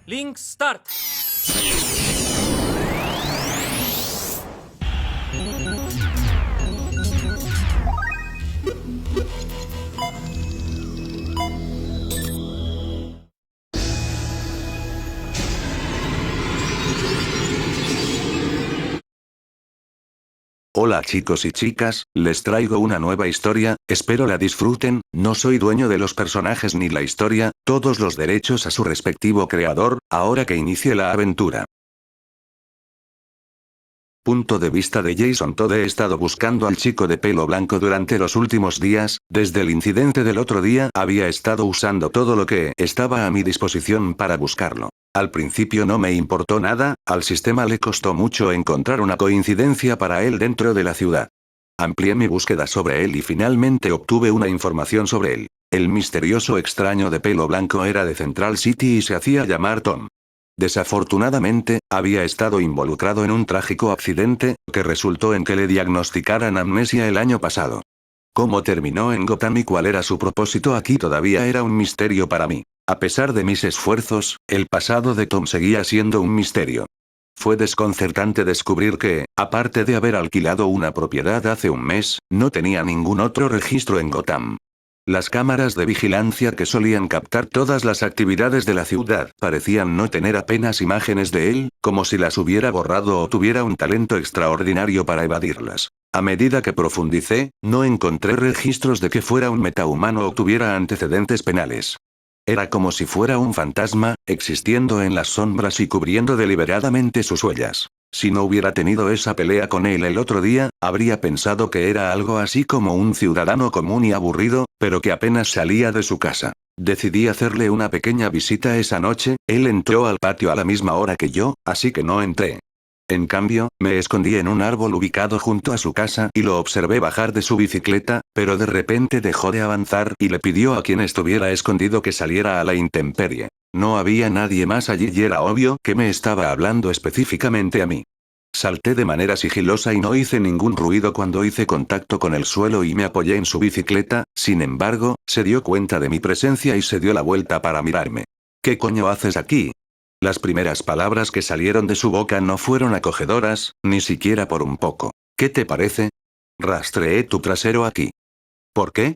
Link Start. Hola chicos y chicas, les traigo una nueva historia, espero la disfruten, no soy dueño de los personajes ni la historia, todos los derechos a su respectivo creador, ahora que inicie la aventura. Punto de vista de Jason Todd. He estado buscando al chico de pelo blanco durante los últimos días, desde el incidente del otro día había estado usando todo lo que estaba a mi disposición para buscarlo. Al principio no me importó nada, al sistema le costó mucho encontrar una coincidencia para él dentro de la ciudad. Amplié mi búsqueda sobre él y finalmente obtuve una información sobre él. El misterioso extraño de pelo blanco era de Central City y se hacía llamar Tom. Desafortunadamente, había estado involucrado en un trágico accidente, que resultó en que le diagnosticaran amnesia el año pasado. ¿Cómo terminó en Gotham y cuál era su propósito aquí todavía era un misterio para mí? A pesar de mis esfuerzos, el pasado de Tom seguía siendo un misterio. Fue desconcertante descubrir que, aparte de haber alquilado una propiedad hace un mes, no tenía ningún otro registro en Gotham. Las cámaras de vigilancia que solían captar todas las actividades de la ciudad parecían no tener apenas imágenes de él, como si las hubiera borrado o tuviera un talento extraordinario para evadirlas. A medida que profundicé, no encontré registros de que fuera un metahumano o tuviera antecedentes penales. Era como si fuera un fantasma, existiendo en las sombras y cubriendo deliberadamente sus huellas. Si no hubiera tenido esa pelea con él el otro día, habría pensado que era algo así como un ciudadano común y aburrido, pero que apenas salía de su casa. Decidí hacerle una pequeña visita esa noche, él entró al patio a la misma hora que yo, así que no entré. En cambio, me escondí en un árbol ubicado junto a su casa y lo observé bajar de su bicicleta, pero de repente dejó de avanzar y le pidió a quien estuviera escondido que saliera a la intemperie. No había nadie más allí y era obvio que me estaba hablando específicamente a mí. Salté de manera sigilosa y no hice ningún ruido cuando hice contacto con el suelo y me apoyé en su bicicleta, sin embargo, se dio cuenta de mi presencia y se dio la vuelta para mirarme. ¿Qué coño haces aquí? Las primeras palabras que salieron de su boca no fueron acogedoras, ni siquiera por un poco. ¿Qué te parece? Rastreé tu trasero aquí. ¿Por qué?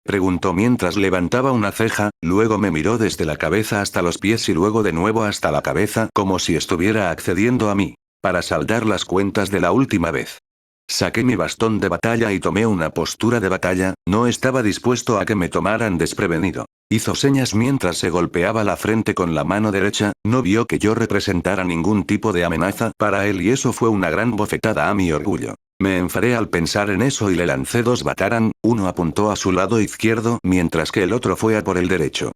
Preguntó mientras levantaba una ceja, luego me miró desde la cabeza hasta los pies y luego de nuevo hasta la cabeza como si estuviera accediendo a mí. Para saldar las cuentas de la última vez. Saqué mi bastón de batalla y tomé una postura de batalla, no estaba dispuesto a que me tomaran desprevenido. Hizo señas mientras se golpeaba la frente con la mano derecha, no vio que yo representara ningún tipo de amenaza para él y eso fue una gran bofetada a mi orgullo. Me enfadé al pensar en eso y le lancé dos batarán, uno apuntó a su lado izquierdo mientras que el otro fue a por el derecho.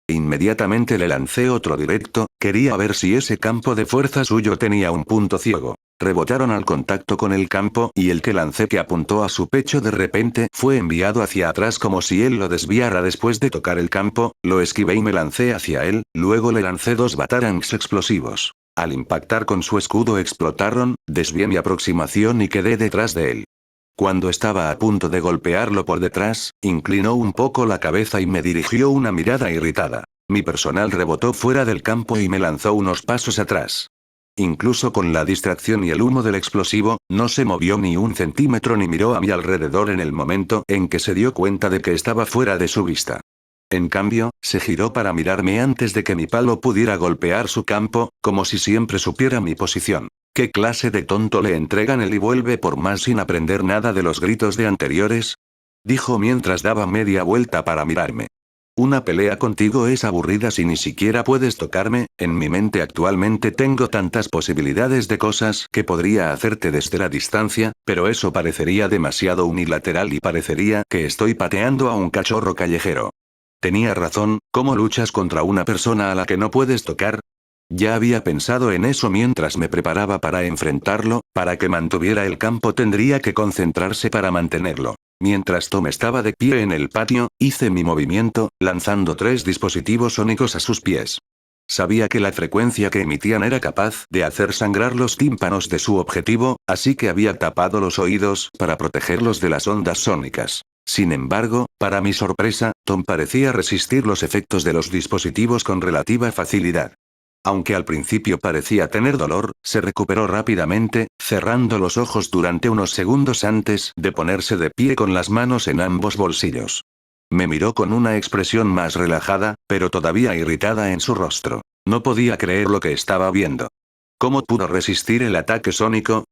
Inmediatamente le lancé otro directo, quería ver si ese campo de fuerza suyo tenía un punto ciego. Rebotaron al contacto con el campo y el que lancé que apuntó a su pecho de repente fue enviado hacia atrás como si él lo desviara después de tocar el campo, lo esquivé y me lancé hacia él, luego le lancé dos batarangs explosivos. Al impactar con su escudo explotaron, desvié mi aproximación y quedé detrás de él. Cuando estaba a punto de golpearlo por detrás, inclinó un poco la cabeza y me dirigió una mirada irritada. Mi personal rebotó fuera del campo y me lanzó unos pasos atrás. Incluso con la distracción y el humo del explosivo, no se movió ni un centímetro ni miró a mi alrededor en el momento en que se dio cuenta de que estaba fuera de su vista. En cambio, se giró para mirarme antes de que mi palo pudiera golpear su campo, como si siempre supiera mi posición. ¿Qué clase de tonto le entregan el y vuelve por más sin aprender nada de los gritos de anteriores? Dijo mientras daba media vuelta para mirarme. Una pelea contigo es aburrida si ni siquiera puedes tocarme, en mi mente actualmente tengo tantas posibilidades de cosas que podría hacerte desde la distancia, pero eso parecería demasiado unilateral y parecería que estoy pateando a un cachorro callejero. Tenía razón, ¿cómo luchas contra una persona a la que no puedes tocar? Ya había pensado en eso mientras me preparaba para enfrentarlo, para que mantuviera el campo tendría que concentrarse para mantenerlo. Mientras Tom estaba de pie en el patio, hice mi movimiento, lanzando 3 dispositivos sónicos a sus pies. Sabía que la frecuencia que emitían era capaz de hacer sangrar los tímpanos de su objetivo, así que había tapado los oídos para protegerlos de las ondas sónicas. Sin embargo, para mi sorpresa, Tom parecía resistir los efectos de los dispositivos con relativa facilidad. Aunque al principio parecía tener dolor, se recuperó rápidamente, cerrando los ojos durante unos segundos antes de ponerse de pie con las manos en ambos bolsillos. Me miró con una expresión más relajada, pero todavía irritada en su rostro. No podía creer lo que estaba viendo. ¿Cómo pudo resistir el ataque sónico?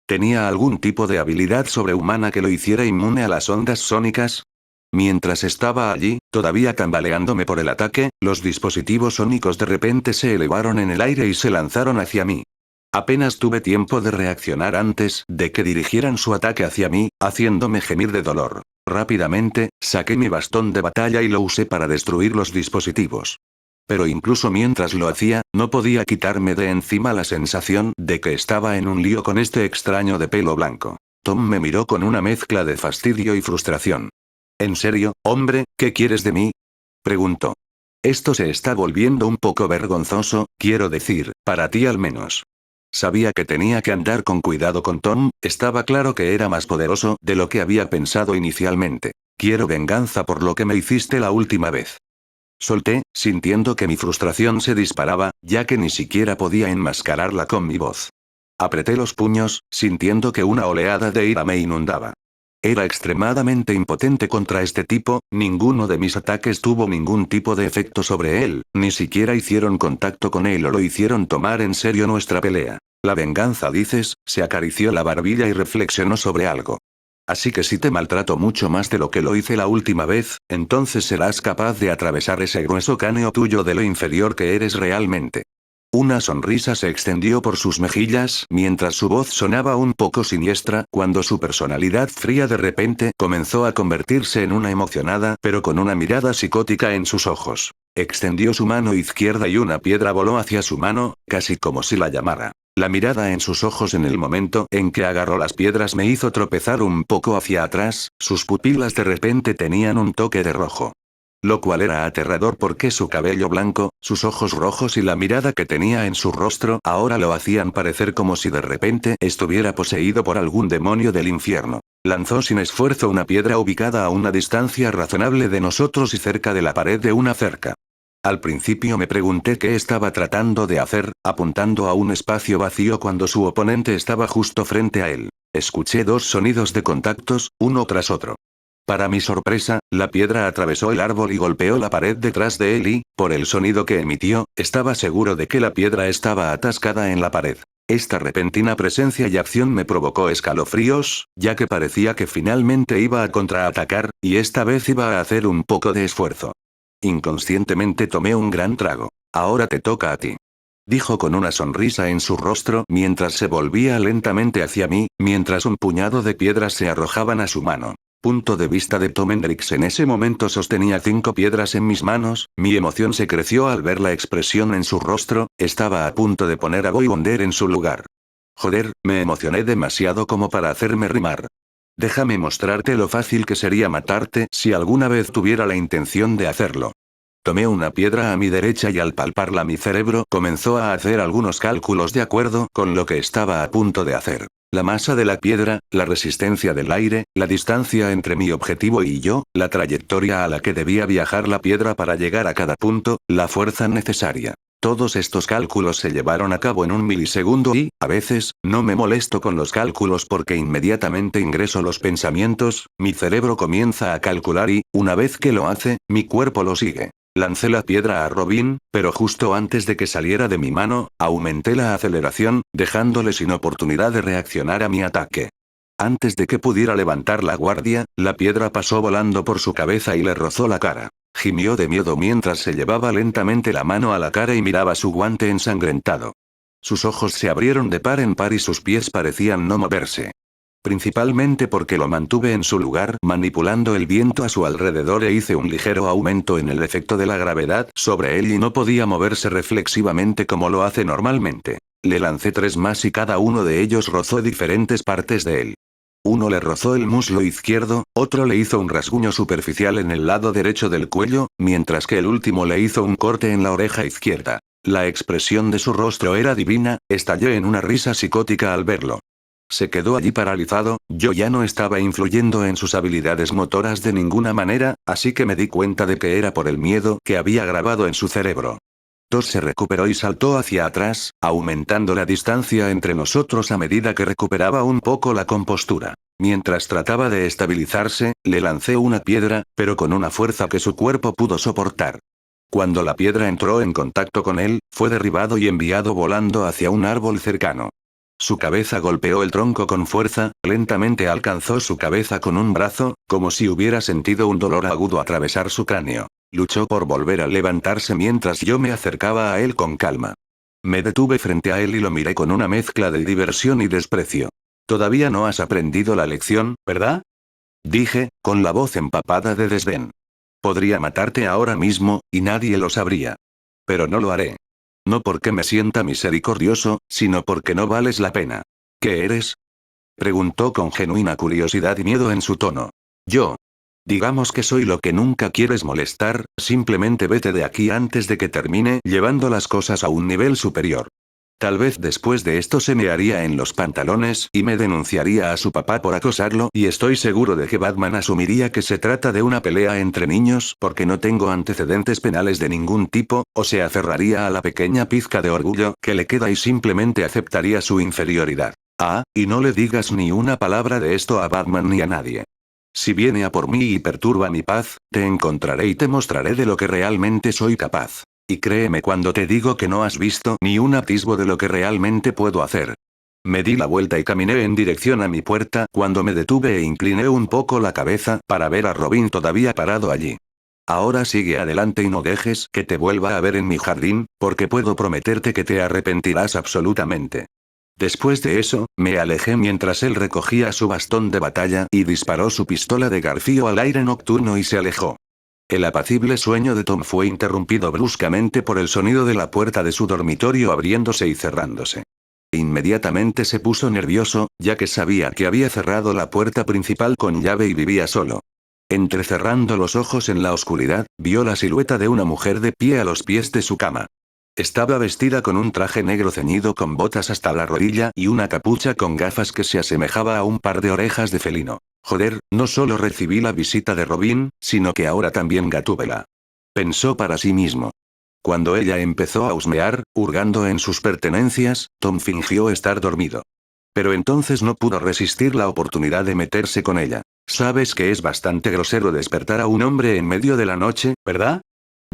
¿Tenía algún tipo de habilidad sobrehumana que lo hiciera inmune a las ondas sónicas? Mientras estaba allí, todavía tambaleándome por el ataque, los dispositivos sónicos de repente se elevaron en el aire y se lanzaron hacia mí. Apenas tuve tiempo de reaccionar antes de que dirigieran su ataque hacia mí, haciéndome gemir de dolor. Rápidamente, saqué mi bastón de batalla y lo usé para destruir los dispositivos. Pero incluso mientras lo hacía, no podía quitarme de encima la sensación de que estaba en un lío con este extraño de pelo blanco. Tom me miró con una mezcla de fastidio y frustración. ¿En serio, hombre, qué quieres de mí? Preguntó. Esto se está volviendo un poco vergonzoso, quiero decir, para ti al menos. Sabía que tenía que andar con cuidado con Tom, estaba claro que era más poderoso de lo que había pensado inicialmente. Quiero venganza por lo que me hiciste la última vez. Solté, sintiendo que mi frustración se disparaba, ya que ni siquiera podía enmascararla con mi voz. Apreté los puños, sintiendo que una oleada de ira me inundaba. Era extremadamente impotente contra este tipo, ninguno de mis ataques tuvo ningún tipo de efecto sobre él, ni siquiera hicieron contacto con él o lo hicieron tomar en serio nuestra pelea. La venganza, dices, se acarició la barbilla y reflexionó sobre algo. Así que si te maltrato mucho más de lo que lo hice la última vez, entonces serás capaz de atravesar ese grueso cráneo tuyo de lo inferior que eres realmente. Una sonrisa se extendió por sus mejillas mientras su voz sonaba un poco siniestra cuando su personalidad fría de repente comenzó a convertirse en una emocionada pero con una mirada psicótica en sus ojos. Extendió su mano izquierda y una piedra voló hacia su mano, casi como si la llamara. La mirada en sus ojos en el momento en que agarró las piedras me hizo tropezar un poco hacia atrás, sus pupilas de repente tenían un toque de rojo. Lo cual era aterrador porque su cabello blanco, sus ojos rojos y la mirada que tenía en su rostro ahora lo hacían parecer como si de repente estuviera poseído por algún demonio del infierno. Lanzó sin esfuerzo una piedra ubicada a una distancia razonable de nosotros y cerca de la pared de una cerca. Al principio me pregunté qué estaba tratando de hacer, apuntando a un espacio vacío cuando su oponente estaba justo frente a él. Escuché dos sonidos de contactos, uno tras otro. Para mi sorpresa, la piedra atravesó el árbol y golpeó la pared detrás de él y, por el sonido que emitió, estaba seguro de que la piedra estaba atascada en la pared. Esta repentina presencia y acción me provocó escalofríos, ya que parecía que finalmente iba a contraatacar, y esta vez iba a hacer un poco de esfuerzo. Inconscientemente tomé un gran trago. Ahora te toca a ti. Dijo con una sonrisa en su rostro mientras se volvía lentamente hacia mí, mientras un puñado de piedras se arrojaban a su mano. Punto de vista de Tom Hendricks en ese momento sostenía 5 piedras en mis manos, mi emoción se creció al ver la expresión en su rostro, estaba a punto de poner a Boy Wonder en su lugar. Joder, me emocioné demasiado como para hacerme rimar. Déjame mostrarte lo fácil que sería matarte si alguna vez tuviera la intención de hacerlo. Tomé una piedra a mi derecha y al palparla mi cerebro comenzó a hacer algunos cálculos de acuerdo con lo que estaba a punto de hacer. La masa de la piedra, la resistencia del aire, la distancia entre mi objetivo y yo, la trayectoria a la que debía viajar la piedra para llegar a cada punto, la fuerza necesaria. Todos estos cálculos se llevaron a cabo en un milisegundo y, a veces, no me molesto con los cálculos porque inmediatamente ingreso los pensamientos, mi cerebro comienza a calcular y, una vez que lo hace, mi cuerpo lo sigue. Lancé la piedra a Robin, pero justo antes de que saliera de mi mano, aumenté la aceleración, dejándole sin oportunidad de reaccionar a mi ataque. Antes de que pudiera levantar la guardia, la piedra pasó volando por su cabeza y le rozó la cara. Gimió de miedo mientras se llevaba lentamente la mano a la cara y miraba su guante ensangrentado. Sus ojos se abrieron de par en par y sus pies parecían no moverse. Principalmente porque lo mantuve en su lugar manipulando el viento a su alrededor e hice un ligero aumento en el efecto de la gravedad sobre él y no podía moverse reflexivamente como lo hace normalmente. Le lancé 3 más y cada uno de ellos rozó diferentes partes de él. Uno le rozó el muslo izquierdo, otro le hizo un rasguño superficial en el lado derecho del cuello, mientras que el último le hizo un corte en la oreja izquierda. La expresión de su rostro era divina, estallé en una risa psicótica al verlo. Se quedó allí paralizado, yo ya no estaba influyendo en sus habilidades motoras de ninguna manera, así que me di cuenta de que era por el miedo que había grabado en su cerebro. Tos se recuperó y saltó hacia atrás, aumentando la distancia entre nosotros a medida que recuperaba un poco la compostura. Mientras trataba de estabilizarse, le lancé una piedra, pero con una fuerza que su cuerpo pudo soportar. Cuando la piedra entró en contacto con él, fue derribado y enviado volando hacia un árbol cercano. Su cabeza golpeó el tronco con fuerza, lentamente alcanzó su cabeza con un brazo, como si hubiera sentido un dolor agudo atravesar su cráneo. Luchó por volver a levantarse mientras yo me acercaba a él con calma. Me detuve frente a él y lo miré con una mezcla de diversión y desprecio. Todavía no has aprendido la lección, ¿verdad? Dije, con la voz empapada de desdén. Podría matarte ahora mismo, y nadie lo sabría. Pero no lo haré. No porque me sienta misericordioso, sino porque no vales la pena. ¿Qué eres? Preguntó con genuina curiosidad y miedo en su tono. Yo. Digamos que soy lo que nunca quieres molestar, simplemente vete de aquí antes de que termine llevando las cosas a un nivel superior. Tal vez después de esto se me haría en los pantalones y me denunciaría a su papá por acosarlo y estoy seguro de que Batman asumiría que se trata de una pelea entre niños porque no tengo antecedentes penales de ningún tipo, o se aferraría a la pequeña pizca de orgullo que le queda y simplemente aceptaría su inferioridad. Ah, y no le digas ni una palabra de esto a Batman ni a nadie. Si viene a por mí y perturba mi paz, te encontraré y te mostraré de lo que realmente soy capaz. Y créeme cuando te digo que no has visto ni un atisbo de lo que realmente puedo hacer. Me di la vuelta y caminé en dirección a mi puerta cuando me detuve e incliné un poco la cabeza para ver a Robin todavía parado allí. Ahora sigue adelante y no dejes que te vuelva a ver en mi jardín, porque puedo prometerte que te arrepentirás absolutamente. Después de eso, me alejé mientras él recogía su bastón de batalla y disparó su pistola de garfio al aire nocturno y se alejó. El apacible sueño de Tom fue interrumpido bruscamente por el sonido de la puerta de su dormitorio abriéndose y cerrándose. Inmediatamente se puso nervioso, ya que sabía que había cerrado la puerta principal con llave y vivía solo. Entrecerrando los ojos en la oscuridad, vio la silueta de una mujer de pie a los pies de su cama. Estaba vestida con un traje negro ceñido con botas hasta la rodilla y una capucha con gafas que se asemejaba a un par de orejas de felino. Joder, no solo recibí la visita de Robin, sino que ahora también Gatúbela. Pensó para sí mismo. Cuando ella empezó a husmear, hurgando en sus pertenencias, Tom fingió estar dormido. Pero entonces no pudo resistir la oportunidad de meterse con ella. Sabes que es bastante grosero despertar a un hombre en medio de la noche, ¿verdad?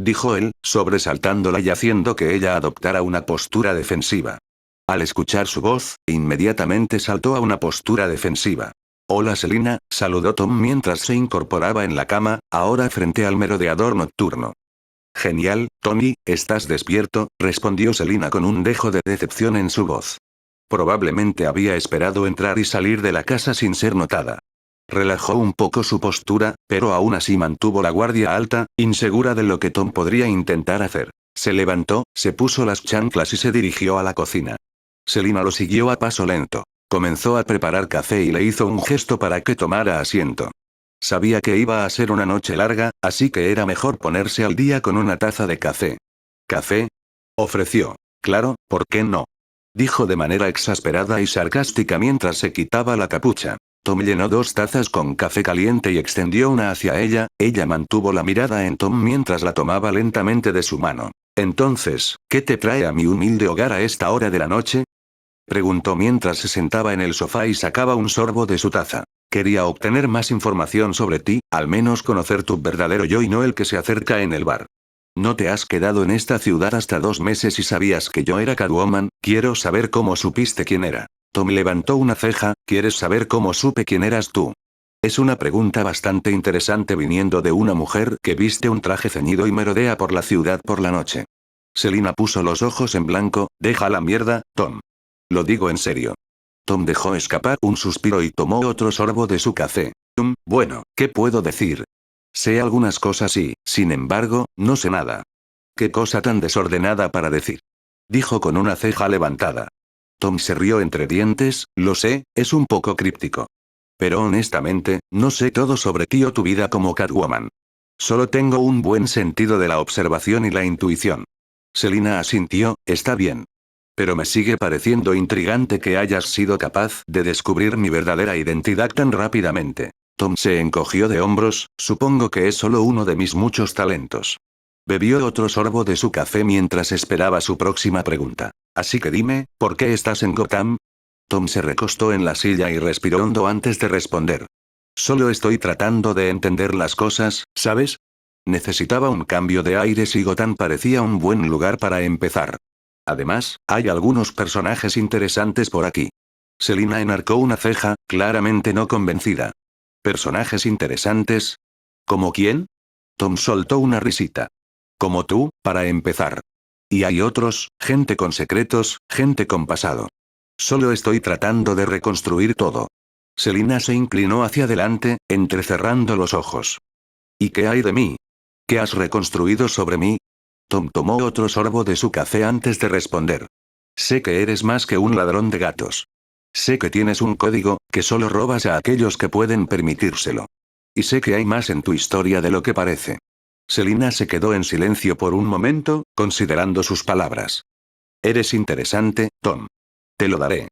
Dijo él, sobresaltándola y haciendo que ella adoptara una postura defensiva. Al escuchar su voz, inmediatamente saltó a una postura defensiva. Hola Selina, saludó Tom mientras se incorporaba en la cama, ahora frente al merodeador nocturno. Genial, Tommy, ¿estás despierto?, respondió Selina con un dejo de decepción en su voz. Probablemente había esperado entrar y salir de la casa sin ser notada. Relajó un poco su postura, pero aún así mantuvo la guardia alta, insegura de lo que Tom podría intentar hacer. Se levantó, se puso las chanclas y se dirigió a la cocina. Selina lo siguió a paso lento. Comenzó a preparar café y le hizo un gesto para que tomara asiento. Sabía que iba a ser una noche larga, así que era mejor ponerse al día con una taza de café. ¿Café? Ofreció. Claro, ¿por qué no? Dijo de manera exasperada y sarcástica mientras se quitaba la capucha. Tom llenó 2 tazas con café caliente y extendió una hacia ella, ella mantuvo la mirada en Tom mientras la tomaba lentamente de su mano. Entonces, ¿qué te trae a mi humilde hogar a esta hora de la noche? Preguntó mientras se sentaba en el sofá y sacaba un sorbo de su taza. Quería obtener más información sobre ti, al menos conocer tu verdadero yo y no el que se acerca en el bar. No te has quedado en esta ciudad hasta 2 meses y sabías que yo era Catwoman, quiero saber cómo supiste quién era. Tom levantó una ceja, ¿quieres saber cómo supe quién eras tú? Es una pregunta bastante interesante viniendo de una mujer que viste un traje ceñido y merodea por la ciudad por la noche. Selina puso los ojos en blanco, deja la mierda, Tom. Lo digo en serio. Tom dejó escapar un suspiro y tomó otro sorbo de su café. Bueno, ¿qué puedo decir? Sé algunas cosas y, sin embargo, no sé nada. ¿Qué cosa tan desordenada para decir? Dijo con una ceja levantada. Tom se rió entre dientes, lo sé, es un poco críptico. Pero honestamente, no sé todo sobre ti o tu vida como Catwoman. Solo tengo un buen sentido de la observación y la intuición. Selina asintió, está bien. Pero me sigue pareciendo intrigante que hayas sido capaz de descubrir mi verdadera identidad tan rápidamente. Tom se encogió de hombros, supongo que es solo uno de mis muchos talentos. Bebió otro sorbo de su café mientras esperaba su próxima pregunta. Así que dime, ¿por qué estás en Gotham? Tom se recostó en la silla y respiró hondo antes de responder. Solo estoy tratando de entender las cosas, ¿sabes? Necesitaba un cambio de aires y Gotham parecía un buen lugar para empezar. Además, hay algunos personajes interesantes por aquí. Selina enarcó una ceja, claramente no convencida. ¿Personajes interesantes? ¿Como quién? Tom soltó una risita. Como tú, para empezar. Y hay otros, gente con secretos, gente con pasado. Solo estoy tratando de reconstruir todo. Selina se inclinó hacia adelante, entrecerrando los ojos. ¿Y qué hay de mí? ¿Qué has reconstruido sobre mí? Tom tomó otro sorbo de su café antes de responder. Sé que eres más que un ladrón de gatos. Sé que tienes un código, que solo robas a aquellos que pueden permitírselo. Y sé que hay más en tu historia de lo que parece. Selina se quedó en silencio por un momento, considerando sus palabras. Eres interesante, Tom. Te lo daré.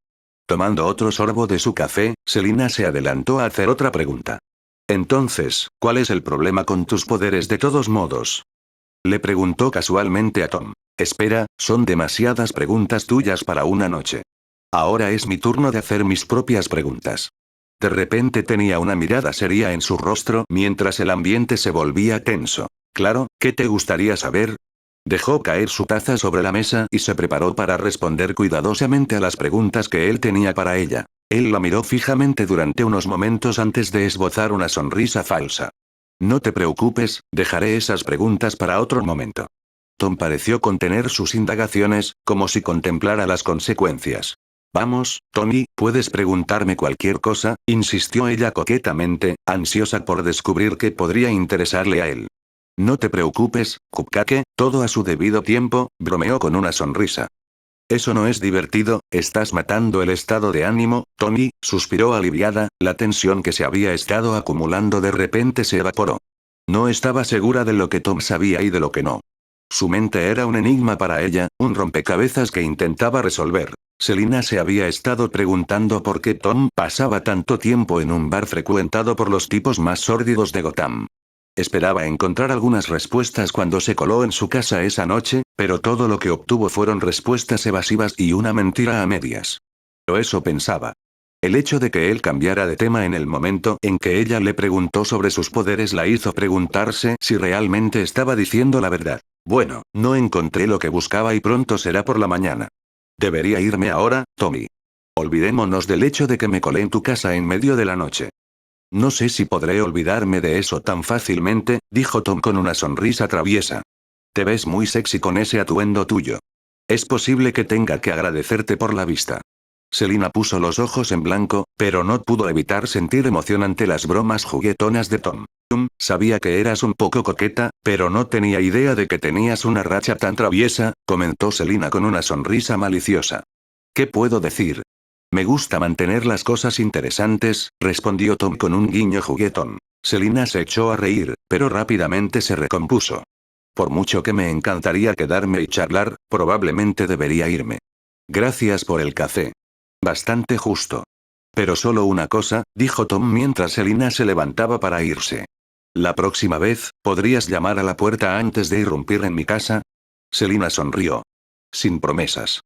Tomando otro sorbo de su café, Selina se adelantó a hacer otra pregunta. Entonces, ¿cuál es el problema con tus poderes de todos modos? Le preguntó casualmente a Tom. Espera, son demasiadas preguntas tuyas para una noche. Ahora es mi turno de hacer mis propias preguntas. De repente tenía una mirada seria en su rostro mientras el ambiente se volvía tenso. Claro, ¿qué te gustaría saber? Dejó caer su taza sobre la mesa y se preparó para responder cuidadosamente a las preguntas que él tenía para ella. Él la miró fijamente durante unos momentos antes de esbozar una sonrisa falsa. No te preocupes, dejaré esas preguntas para otro momento. Tom pareció contener sus indagaciones, como si contemplara las consecuencias. Vamos, Tommy, puedes preguntarme cualquier cosa, insistió ella coquetamente, ansiosa por descubrir qué podría interesarle a él. No te preocupes, Cupcake, todo a su debido tiempo, bromeó con una sonrisa. Eso no es divertido, estás matando el estado de ánimo, Tommy, suspiró aliviada, la tensión que se había estado acumulando de repente se evaporó. No estaba segura de lo que Tom sabía y de lo que no. Su mente era un enigma para ella, un rompecabezas que intentaba resolver. Selina se había estado preguntando por qué Tom pasaba tanto tiempo en un bar frecuentado por los tipos más sórdidos de Gotham. Esperaba encontrar algunas respuestas cuando se coló en su casa esa noche, pero todo lo que obtuvo fueron respuestas evasivas y una mentira a medias. Pero eso pensaba. El hecho de que él cambiara de tema en el momento en que ella le preguntó sobre sus poderes la hizo preguntarse si realmente estaba diciendo la verdad. Bueno, no encontré lo que buscaba y pronto será por la mañana. Debería irme ahora, Tommy. Olvidémonos del hecho de que me colé en tu casa en medio de la noche. No sé si podré olvidarme de eso tan fácilmente, dijo Tom con una sonrisa traviesa. Te ves muy sexy con ese atuendo tuyo. Es posible que tenga que agradecerte por la vista. Selina puso los ojos en blanco, pero no pudo evitar sentir emoción ante las bromas juguetonas de Tom. Sabía que eras un poco coqueta, pero no tenía idea de que tenías una racha tan traviesa, comentó Selina con una sonrisa maliciosa. ¿Qué puedo decir? Me gusta mantener las cosas interesantes, respondió Tom con un guiño juguetón. Selina se echó a reír, pero rápidamente se recompuso. Por mucho que me encantaría quedarme y charlar, probablemente debería irme. Gracias por el café. Bastante justo. Pero solo una cosa, dijo Tom mientras Selina se levantaba para irse. La próxima vez, ¿podrías llamar a la puerta antes de irrumpir en mi casa? Selina sonrió. Sin promesas.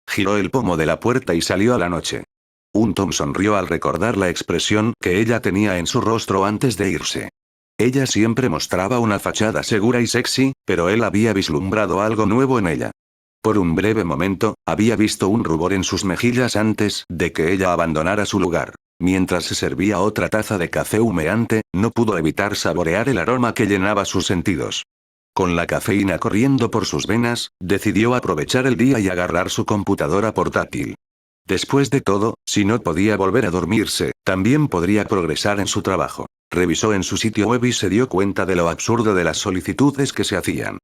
Giró el pomo de la puerta y salió a la noche. Tom sonrió al recordar la expresión que ella tenía en su rostro antes de irse. Ella siempre mostraba una fachada segura y sexy, pero él había vislumbrado algo nuevo en ella. Por un breve momento, había visto un rubor en sus mejillas antes de que ella abandonara su lugar. Mientras se servía otra taza de café humeante, no pudo evitar saborear el aroma que llenaba sus sentidos. Con la cafeína corriendo por sus venas, decidió aprovechar el día y agarrar su computadora portátil. Después de todo, si no podía volver a dormirse, también podría progresar en su trabajo. Revisó en su sitio web y se dio cuenta de lo absurdo de las solicitudes que se hacían.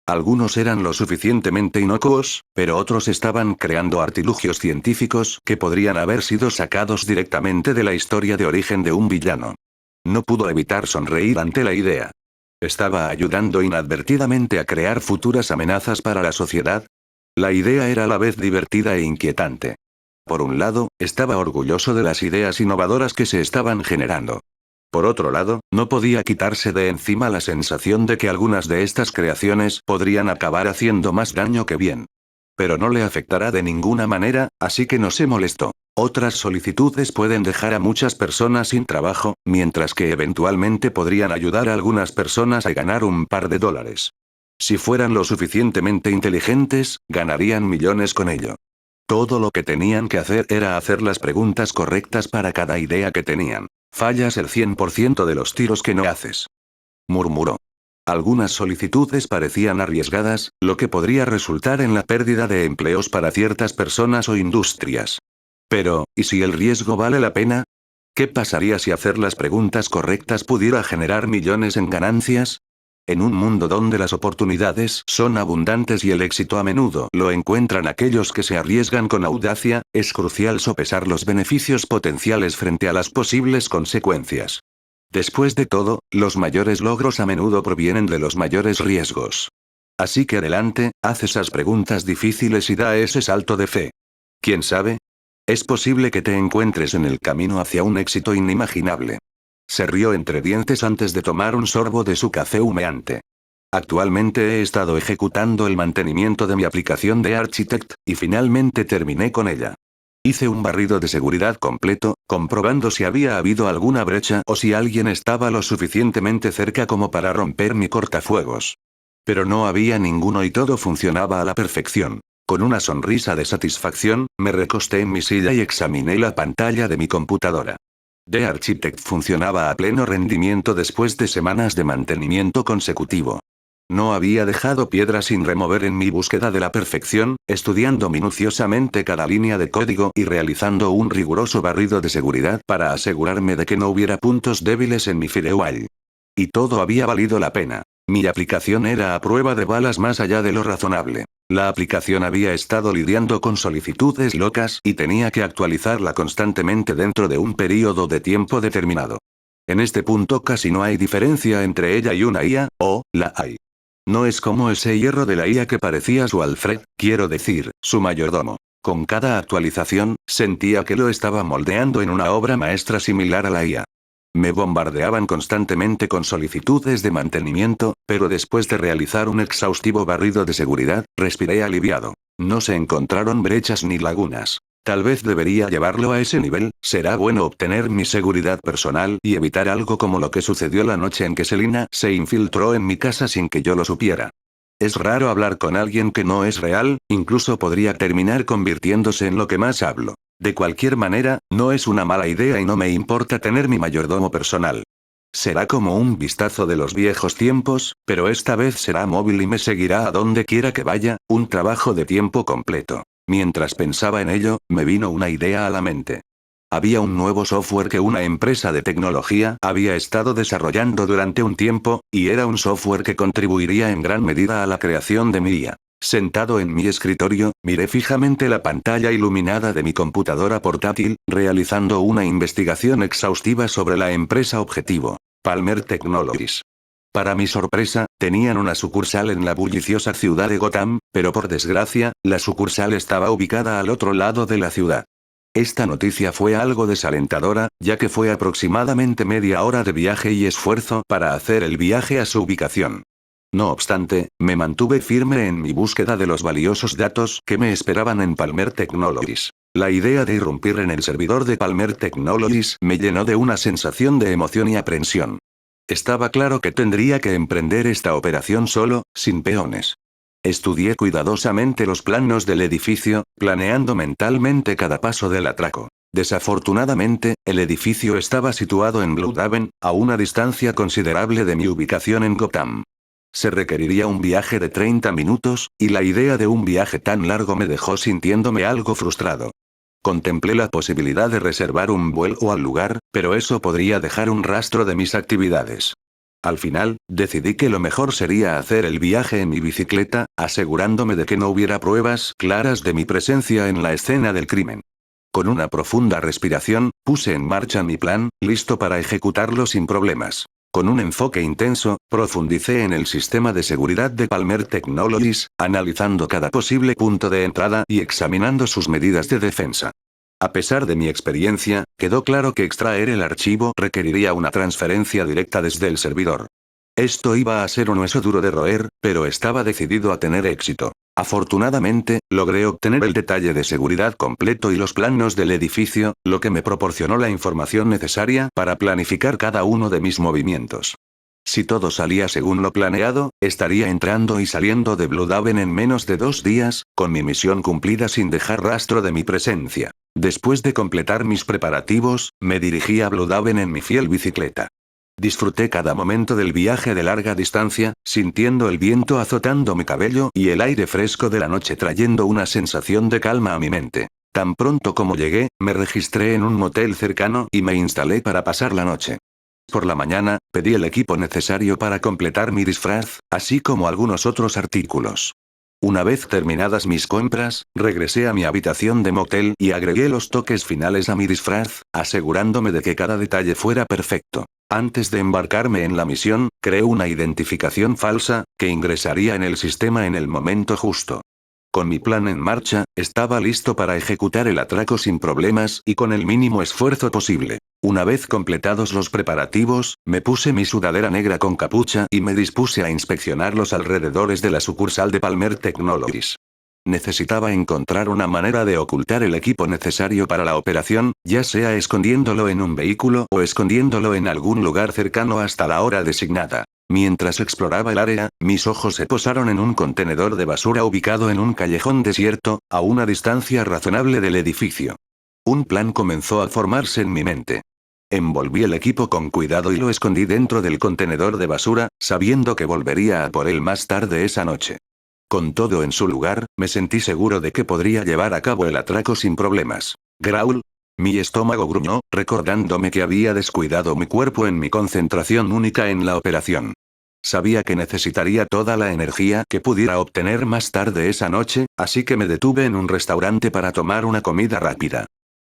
Algunos eran lo suficientemente inocuos, pero otros estaban creando artilugios científicos que podrían haber sido sacados directamente de la historia de origen de un villano. No pudo evitar sonreír ante la idea. ¿Estaba ayudando inadvertidamente a crear futuras amenazas para la sociedad? La idea era a la vez divertida e inquietante. Por un lado, estaba orgulloso de las ideas innovadoras que se estaban generando. Por otro lado, no podía quitarse de encima la sensación de que algunas de estas creaciones podrían acabar haciendo más daño que bien. Pero no le afectará de ninguna manera, así que no se molestó. Otras solicitudes pueden dejar a muchas personas sin trabajo, mientras que eventualmente podrían ayudar a algunas personas a ganar un par de dólares. Si fueran lo suficientemente inteligentes, ganarían millones con ello. Todo lo que tenían que hacer era hacer las preguntas correctas para cada idea que tenían. Fallas el 100% de los tiros que no haces. Murmuró. Algunas solicitudes parecían arriesgadas, lo que podría resultar en la pérdida de empleos para ciertas personas o industrias. Pero, ¿y si el riesgo vale la pena? ¿Qué pasaría si hacer las preguntas correctas pudiera generar millones en ganancias? En un mundo donde las oportunidades son abundantes y el éxito a menudo lo encuentran aquellos que se arriesgan con audacia, es crucial sopesar los beneficios potenciales frente a las posibles consecuencias. Después de todo, los mayores logros a menudo provienen de los mayores riesgos. Así que adelante, haz esas preguntas difíciles y da ese salto de fe. ¿Quién sabe? Es posible que te encuentres en el camino hacia un éxito inimaginable. Se rió entre dientes antes de tomar un sorbo de su café humeante. Actualmente he estado ejecutando el mantenimiento de mi aplicación de Architect, y finalmente terminé con ella. Hice un barrido de seguridad completo, comprobando si había habido alguna brecha o si alguien estaba lo suficientemente cerca como para romper mi cortafuegos. Pero no había ninguno y todo funcionaba a la perfección. Con una sonrisa de satisfacción, me recosté en mi silla y examiné la pantalla de mi computadora. The Architect funcionaba a pleno rendimiento después de semanas de mantenimiento consecutivo. No había dejado piedra sin remover en mi búsqueda de la perfección, estudiando minuciosamente cada línea de código y realizando un riguroso barrido de seguridad para asegurarme de que no hubiera puntos débiles en mi firewall. Y todo había valido la pena. Mi aplicación era a prueba de balas más allá de lo razonable. La aplicación había estado lidiando con solicitudes locas y tenía que actualizarla constantemente dentro de un período de tiempo determinado. En este punto casi no hay diferencia entre ella y una IA, o la hay. No es como ese hierro de la IA que parecía su Alfred, quiero decir, su mayordomo. Con cada actualización, sentía que lo estaba moldeando en una obra maestra similar a la IA. Me bombardeaban constantemente con solicitudes de mantenimiento, pero después de realizar un exhaustivo barrido de seguridad, respiré aliviado. No se encontraron brechas ni lagunas. Tal vez debería llevarlo a ese nivel, será bueno obtener mi seguridad personal y evitar algo como lo que sucedió la noche en que Selina se infiltró en mi casa sin que yo lo supiera. Es raro hablar con alguien que no es real, incluso podría terminar convirtiéndose en lo que más hablo. De cualquier manera, no es una mala idea y no me importa tener mi mayordomo personal. Será como un vistazo de los viejos tiempos, pero esta vez será móvil y me seguirá a donde quiera que vaya, un trabajo de tiempo completo. Mientras pensaba en ello, me vino una idea a la mente. Había un nuevo software que una empresa de tecnología había estado desarrollando durante un tiempo, y era un software que contribuiría en gran medida a la creación de mi IA. Sentado en mi escritorio, miré fijamente la pantalla iluminada de mi computadora portátil, realizando una investigación exhaustiva sobre la empresa objetivo, Palmer Technologies. Para mi sorpresa, tenían una sucursal en la bulliciosa ciudad de Gotham, pero por desgracia, la sucursal estaba ubicada al otro lado de la ciudad. Esta noticia fue algo desalentadora, ya que fue aproximadamente media hora de viaje y esfuerzo para hacer el viaje a su ubicación. No obstante, me mantuve firme en mi búsqueda de los valiosos datos que me esperaban en Palmer Technologies. La idea de irrumpir en el servidor de Palmer Technologies me llenó de una sensación de emoción y aprensión. Estaba claro que tendría que emprender esta operación solo, sin peones. Estudié cuidadosamente los planos del edificio, planeando mentalmente cada paso del atraco. Desafortunadamente, el edificio estaba situado en Bloodhaven, a una distancia considerable de mi ubicación en Gotham. Se requeriría un viaje de 30 minutos, y la idea de un viaje tan largo me dejó sintiéndome algo frustrado. Contemplé la posibilidad de reservar un vuelo al lugar, pero eso podría dejar un rastro de mis actividades. Al final, decidí que lo mejor sería hacer el viaje en mi bicicleta, asegurándome de que no hubiera pruebas claras de mi presencia en la escena del crimen. Con una profunda respiración, puse en marcha mi plan, listo para ejecutarlo sin problemas. Con un enfoque intenso, profundicé en el sistema de seguridad de Palmer Technologies, analizando cada posible punto de entrada y examinando sus medidas de defensa. A pesar de mi experiencia, quedó claro que extraer el archivo requeriría una transferencia directa desde el servidor. Esto iba a ser un hueso duro de roer, pero estaba decidido a tener éxito. Afortunadamente, logré obtener el detalle de seguridad completo y los planos del edificio, lo que me proporcionó la información necesaria para planificar cada uno de mis movimientos. Si todo salía según lo planeado, estaría entrando y saliendo de Bloodaven en menos de 2 días, con mi misión cumplida sin dejar rastro de mi presencia. Después de completar mis preparativos, me dirigí a Bloodaven en mi fiel bicicleta. Disfruté cada momento del viaje de larga distancia, sintiendo el viento azotando mi cabello y el aire fresco de la noche trayendo una sensación de calma a mi mente. Tan pronto como llegué, me registré en un motel cercano y me instalé para pasar la noche. Por la mañana, pedí el equipo necesario para completar mi disfraz, así como algunos otros artículos. Una vez terminadas mis compras, regresé a mi habitación de motel y agregué los toques finales a mi disfraz, asegurándome de que cada detalle fuera perfecto. Antes de embarcarme en la misión, creé una identificación falsa, que ingresaría en el sistema en el momento justo. Con mi plan en marcha, estaba listo para ejecutar el atraco sin problemas y con el mínimo esfuerzo posible. Una vez completados los preparativos, me puse mi sudadera negra con capucha y me dispuse a inspeccionar los alrededores de la sucursal de Palmer Technologies. Necesitaba encontrar una manera de ocultar el equipo necesario para la operación, ya sea escondiéndolo en un vehículo o escondiéndolo en algún lugar cercano hasta la hora designada. Mientras exploraba el área, mis ojos se posaron en un contenedor de basura ubicado en un callejón desierto, a una distancia razonable del edificio. Un plan comenzó a formarse en mi mente. Envolví el equipo con cuidado y lo escondí dentro del contenedor de basura, sabiendo que volvería a por él más tarde esa noche. Con todo en su lugar, me sentí seguro de que podría llevar a cabo el atraco sin problemas. Graul. Mi estómago gruñó, recordándome que había descuidado mi cuerpo en mi concentración única en la operación. Sabía que necesitaría toda la energía que pudiera obtener más tarde esa noche, así que me detuve en un restaurante para tomar una comida rápida.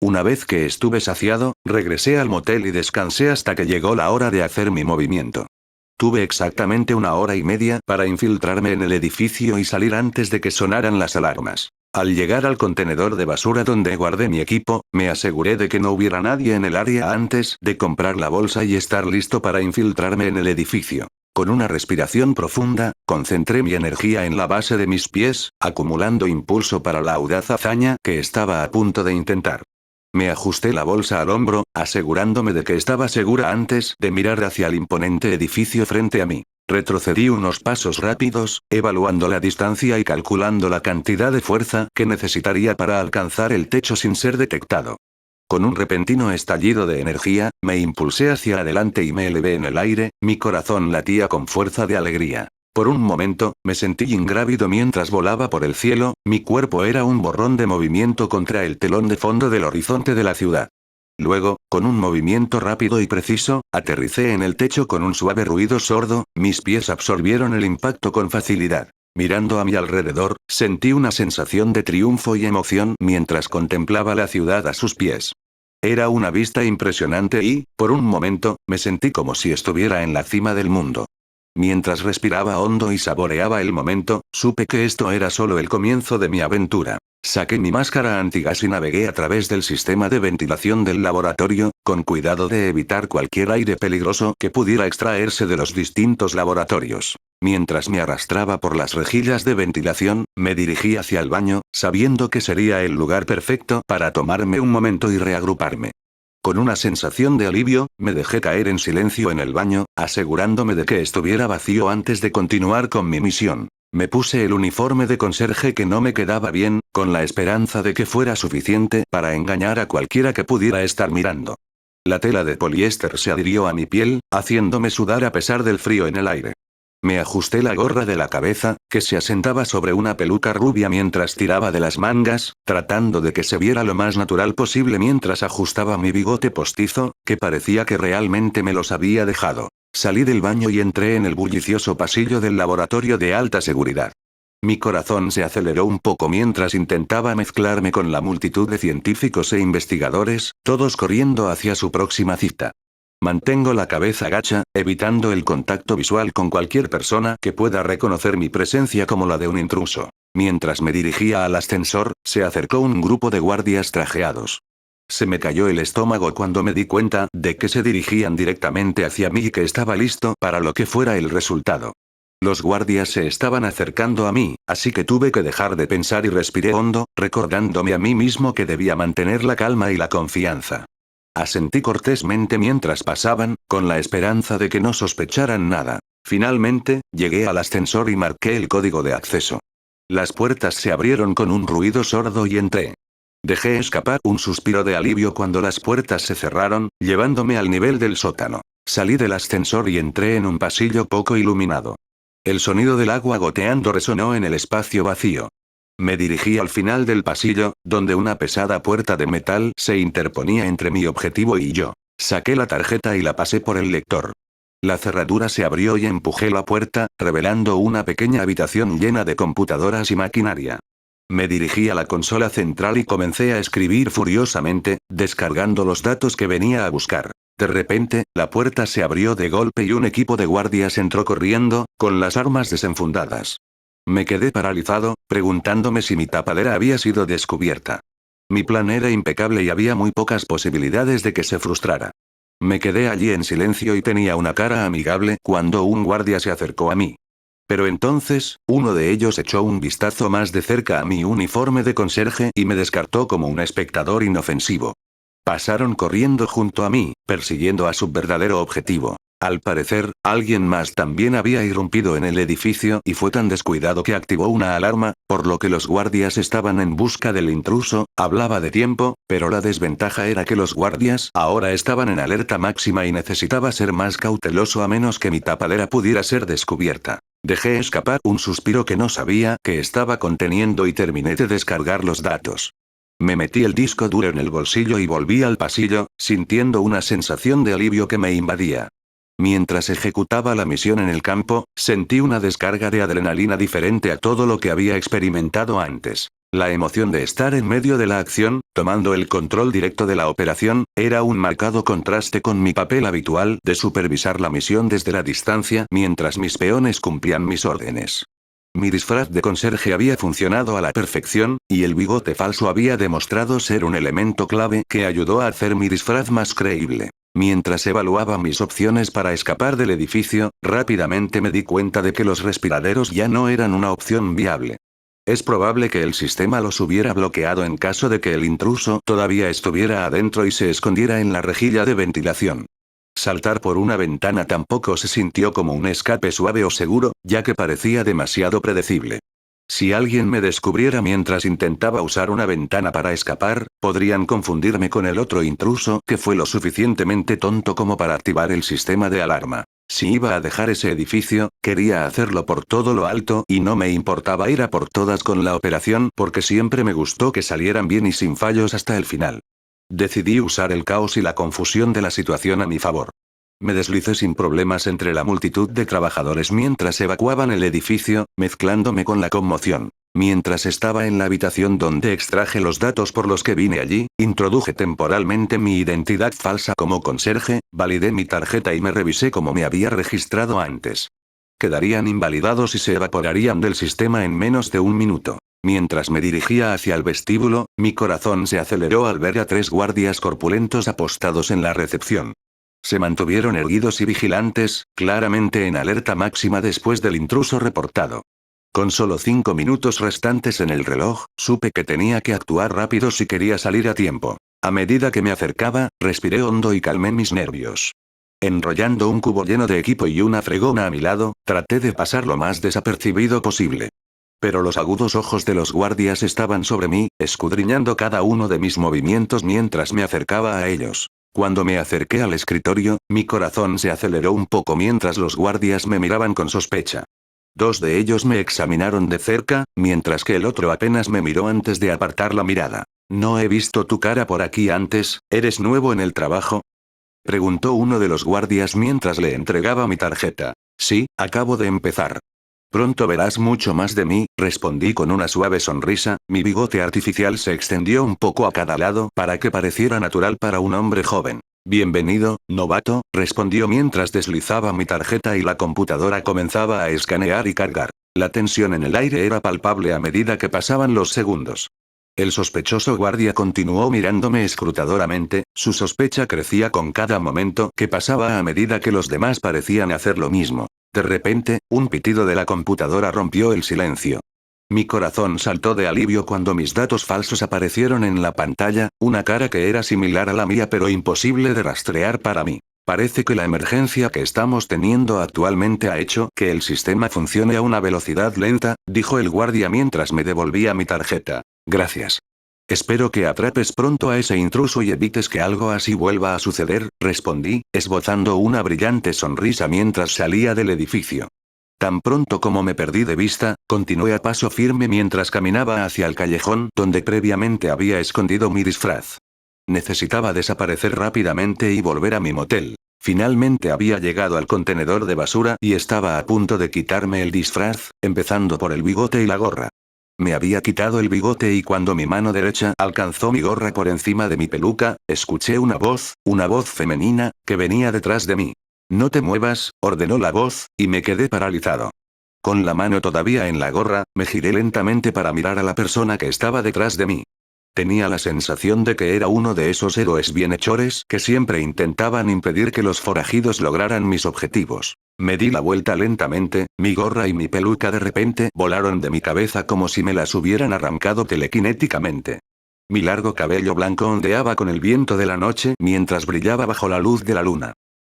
Una vez que estuve saciado, regresé al motel y descansé hasta que llegó la hora de hacer mi movimiento. Tuve exactamente 1 hora y media para infiltrarme en el edificio y salir antes de que sonaran las alarmas. Al llegar al contenedor de basura donde guardé mi equipo, me aseguré de que no hubiera nadie en el área antes de comprar la bolsa y estar listo para infiltrarme en el edificio. Con una respiración profunda, concentré mi energía en la base de mis pies, acumulando impulso para la audaz hazaña que estaba a punto de intentar. Me ajusté la bolsa al hombro, asegurándome de que estaba segura antes de mirar hacia el imponente edificio frente a mí. Retrocedí unos pasos rápidos, evaluando la distancia y calculando la cantidad de fuerza que necesitaría para alcanzar el techo sin ser detectado. Con un repentino estallido de energía, me impulsé hacia adelante y me elevé en el aire, mi corazón latía con fuerza de alegría. Por un momento, me sentí ingrávido mientras volaba por el cielo, mi cuerpo era un borrón de movimiento contra el telón de fondo del horizonte de la ciudad. Luego, con un movimiento rápido y preciso, aterricé en el techo con un suave ruido sordo, mis pies absorbieron el impacto con facilidad. Mirando a mi alrededor, sentí una sensación de triunfo y emoción mientras contemplaba la ciudad a sus pies. Era una vista impresionante y, por un momento, me sentí como si estuviera en la cima del mundo. Mientras respiraba hondo y saboreaba el momento, supe que esto era solo el comienzo de mi aventura. Saqué mi máscara antigas y navegué a través del sistema de ventilación del laboratorio, con cuidado de evitar cualquier aire peligroso que pudiera extraerse de los distintos laboratorios. Mientras me arrastraba por las rejillas de ventilación, me dirigí hacia el baño, sabiendo que sería el lugar perfecto para tomarme un momento y reagruparme. Con una sensación de alivio, me dejé caer en silencio en el baño, asegurándome de que estuviera vacío antes de continuar con mi misión. Me puse el uniforme de conserje que no me quedaba bien, con la esperanza de que fuera suficiente para engañar a cualquiera que pudiera estar mirando. La tela de poliéster se adhirió a mi piel, haciéndome sudar a pesar del frío en el aire. Me ajusté la gorra de la cabeza, que se asentaba sobre una peluca rubia mientras tiraba de las mangas, tratando de que se viera lo más natural posible mientras ajustaba mi bigote postizo, que parecía que realmente me los había dejado. Salí del baño y entré en el bullicioso pasillo del laboratorio de alta seguridad. Mi corazón se aceleró un poco mientras intentaba mezclarme con la multitud de científicos e investigadores, todos corriendo hacia su próxima cita. Mantengo la cabeza gacha, evitando el contacto visual con cualquier persona que pueda reconocer mi presencia como la de un intruso. Mientras me dirigía al ascensor, se acercó un grupo de guardias trajeados. Se me cayó el estómago cuando me di cuenta de que se dirigían directamente hacia mí y que estaba listo para lo que fuera el resultado. Los guardias se estaban acercando a mí, así que tuve que dejar de pensar y respiré hondo, recordándome a mí mismo que debía mantener la calma y la confianza. Asentí cortésmente mientras pasaban, con la esperanza de que no sospecharan nada. Finalmente, llegué al ascensor y marqué el código de acceso. Las puertas se abrieron con un ruido sordo y entré. Dejé escapar un suspiro de alivio cuando las puertas se cerraron, llevándome al nivel del sótano. Salí del ascensor y entré en un pasillo poco iluminado. El sonido del agua goteando resonó en el espacio vacío. Me dirigí al final del pasillo, donde una pesada puerta de metal se interponía entre mi objetivo y yo. Saqué la tarjeta y la pasé por el lector. La cerradura se abrió y empujé la puerta, revelando una pequeña habitación llena de computadoras y maquinaria. Me dirigí a la consola central y comencé a escribir furiosamente, descargando los datos que venía a buscar. De repente, la puerta se abrió de golpe y un equipo de guardias entró corriendo, con las armas desenfundadas. Me quedé paralizado, preguntándome si mi tapadera había sido descubierta. Mi plan era impecable y había muy pocas posibilidades de que se frustrara. Me quedé allí en silencio y tenía una cara amigable cuando un guardia se acercó a mí. Pero entonces, uno de ellos echó un vistazo más de cerca a mi uniforme de conserje y me descartó como un espectador inofensivo. Pasaron corriendo junto a mí, persiguiendo a su verdadero objetivo. Al parecer, alguien más también había irrumpido en el edificio y fue tan descuidado que activó una alarma, por lo que los guardias estaban en busca del intruso. Hablaba de tiempo, pero la desventaja era que los guardias ahora estaban en alerta máxima y necesitaba ser más cauteloso a menos que mi tapadera pudiera ser descubierta. Dejé escapar un suspiro que no sabía que estaba conteniendo y terminé de descargar los datos. Me metí el disco duro en el bolsillo y volví al pasillo, sintiendo una sensación de alivio que me invadía. Mientras ejecutaba la misión en el campo, sentí una descarga de adrenalina diferente a todo lo que había experimentado antes. La emoción de estar en medio de la acción, tomando el control directo de la operación, era un marcado contraste con mi papel habitual de supervisar la misión desde la distancia mientras mis peones cumplían mis órdenes. Mi disfraz de conserje había funcionado a la perfección, y el bigote falso había demostrado ser un elemento clave que ayudó a hacer mi disfraz más creíble. Mientras evaluaba mis opciones para escapar del edificio, rápidamente me di cuenta de que los respiraderos ya no eran una opción viable. Es probable que el sistema los hubiera bloqueado en caso de que el intruso todavía estuviera adentro y se escondiera en la rejilla de ventilación. Saltar por una ventana tampoco se sintió como un escape suave o seguro, ya que parecía demasiado predecible. Si alguien me descubriera mientras intentaba usar una ventana para escapar, podrían confundirme con el otro intruso que fue lo suficientemente tonto como para activar el sistema de alarma. Si iba a dejar ese edificio, quería hacerlo por todo lo alto y no me importaba ir a por todas con la operación porque siempre me gustó que salieran bien y sin fallos hasta el final. Decidí usar el caos y la confusión de la situación a mi favor. Me deslicé sin problemas entre la multitud de trabajadores mientras evacuaban el edificio, mezclándome con la conmoción. Mientras estaba en la habitación donde extraje los datos por los que vine allí, introduje temporalmente mi identidad falsa como conserje, validé mi tarjeta y me revisé como me había registrado antes. Quedarían invalidados y se evaporarían del sistema en menos de un minuto. Mientras me dirigía hacia el vestíbulo, mi corazón se aceleró al ver a 3 guardias corpulentos apostados en la recepción. Se mantuvieron erguidos y vigilantes, claramente en alerta máxima después del intruso reportado. Con solo 5 minutos restantes en el reloj, supe que tenía que actuar rápido si quería salir a tiempo. A medida que me acercaba, respiré hondo y calmé mis nervios. Enrollando un cubo lleno de equipo y una fregona a mi lado, traté de pasar lo más desapercibido posible. Pero los agudos ojos de los guardias estaban sobre mí, escudriñando cada uno de mis movimientos mientras me acercaba a ellos. Cuando me acerqué al escritorio, mi corazón se aceleró un poco mientras los guardias me miraban con sospecha. 2 de ellos me examinaron de cerca, mientras que el otro apenas me miró antes de apartar la mirada. «No he visto tu cara por aquí antes, ¿eres nuevo en el trabajo?», preguntó uno de los guardias mientras le entregaba mi tarjeta. «Sí, acabo de empezar». «Pronto verás mucho más de mí», respondí con una suave sonrisa. Mi bigote artificial se extendió un poco a cada lado para que pareciera natural para un hombre joven. «Bienvenido, novato», respondió mientras deslizaba mi tarjeta y la computadora comenzaba a escanear y cargar. La tensión en el aire era palpable a medida que pasaban los segundos. El sospechoso guardia continuó mirándome escrutadoramente, su sospecha crecía con cada momento que pasaba a medida que los demás parecían hacer lo mismo. De repente, un pitido de la computadora rompió el silencio. Mi corazón saltó de alivio cuando mis datos falsos aparecieron en la pantalla, una cara que era similar a la mía pero imposible de rastrear para mí. Parece que la emergencia que estamos teniendo actualmente ha hecho que el sistema funcione a una velocidad lenta, dijo el guardia mientras me devolvía mi tarjeta. Gracias. Espero que atrapes pronto a ese intruso y evites que algo así vuelva a suceder, respondí, esbozando una brillante sonrisa mientras salía del edificio. Tan pronto como me perdí de vista, continué a paso firme mientras caminaba hacia el callejón donde previamente había escondido mi disfraz. Necesitaba desaparecer rápidamente y volver a mi motel. Finalmente había llegado al contenedor de basura y estaba a punto de quitarme el disfraz, empezando por el bigote y la gorra. Me había quitado el bigote y cuando mi mano derecha alcanzó mi gorra por encima de mi peluca, escuché una voz femenina, que venía detrás de mí. No te muevas, ordenó la voz, y me quedé paralizado. Con la mano todavía en la gorra, me giré lentamente para mirar a la persona que estaba detrás de mí. Tenía la sensación de que era uno de esos héroes bienhechores que siempre intentaban impedir que los forajidos lograran mis objetivos. Me di la vuelta lentamente, mi gorra y mi peluca de repente volaron de mi cabeza como si me las hubieran arrancado telequinéticamente. Mi largo cabello blanco ondeaba con el viento de la noche mientras brillaba bajo la luz de la luna.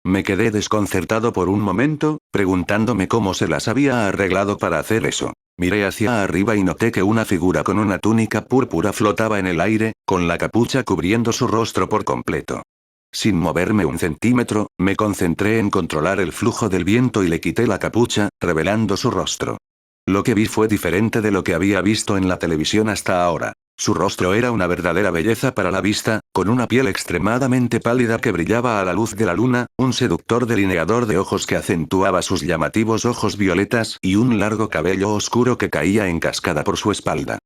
Me quedé desconcertado por un momento, preguntándome cómo se las había arreglado para hacer eso. Miré hacia arriba y noté que una figura con una túnica púrpura flotaba en el aire, con la capucha cubriendo su rostro por completo. Sin moverme un centímetro, me concentré en controlar el flujo del viento y le quité la capucha, revelando su rostro. Lo que vi fue diferente de lo que había visto en la televisión hasta ahora. Su rostro era una verdadera belleza para la vista, con una piel extremadamente pálida que brillaba a la luz de la luna, un seductor delineador de ojos que acentuaba sus llamativos ojos violetas y un largo cabello oscuro que caía en cascada por su espalda.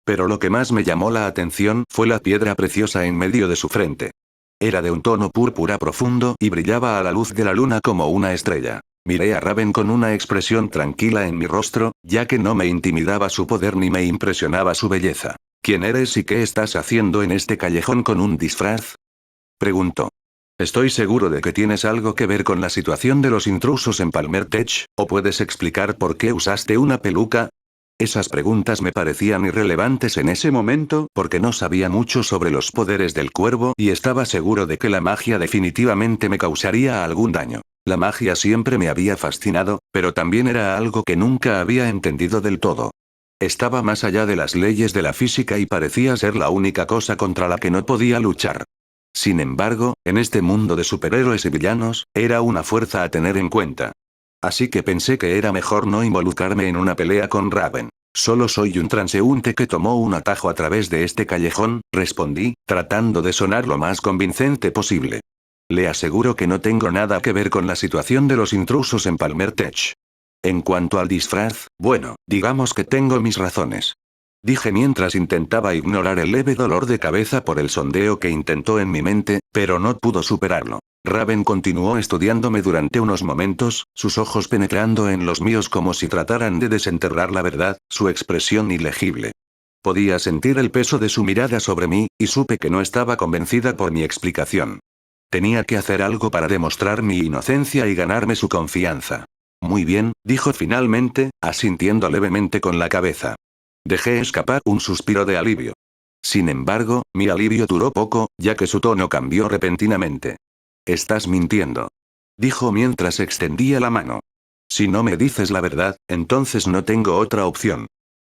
Pero lo que más me llamó la atención fue la piedra preciosa en medio de su frente. Era de un tono púrpura profundo y brillaba a la luz de la luna como una estrella. Miré a Raven con una expresión tranquila en mi rostro, ya que no me intimidaba su poder ni me impresionaba su belleza. ¿Quién eres y qué estás haciendo en este callejón con un disfraz?, preguntó. Estoy seguro de que tienes algo que ver con la situación de los intrusos en Palmer Tech, ¿o puedes explicar por qué usaste una peluca? Esas preguntas me parecían irrelevantes en ese momento porque no sabía mucho sobre los poderes del cuervo y estaba seguro de que la magia definitivamente me causaría algún daño. La magia siempre me había fascinado, pero también era algo que nunca había entendido del todo. Estaba más allá de las leyes de la física y parecía ser la única cosa contra la que no podía luchar. Sin embargo, en este mundo de superhéroes y villanos, era una fuerza a tener en cuenta. Así que pensé que era mejor no involucrarme en una pelea con Raven. Solo soy un transeúnte que tomó un atajo a través de este callejón, respondí, tratando de sonar lo más convincente posible. Le aseguro que no tengo nada que ver con la situación de los intrusos en Palmer Tech. En cuanto al disfraz, bueno, digamos que tengo mis razones. Dije mientras intentaba ignorar el leve dolor de cabeza por el sondeo que intentó en mi mente, pero no pudo superarlo. Raven continuó estudiándome durante unos momentos, sus ojos penetrando en los míos como si trataran de desenterrar la verdad, su expresión ilegible. Podía sentir el peso de su mirada sobre mí, y supe que no estaba convencida por mi explicación. Tenía que hacer algo para demostrar mi inocencia y ganarme su confianza. Muy bien, dijo finalmente, asintiendo levemente con la cabeza. Dejé escapar un suspiro de alivio. Sin embargo, mi alivio duró poco, ya que su tono cambió repentinamente. Estás mintiendo, dijo mientras extendía la mano. Si no me dices la verdad, entonces no tengo otra opción.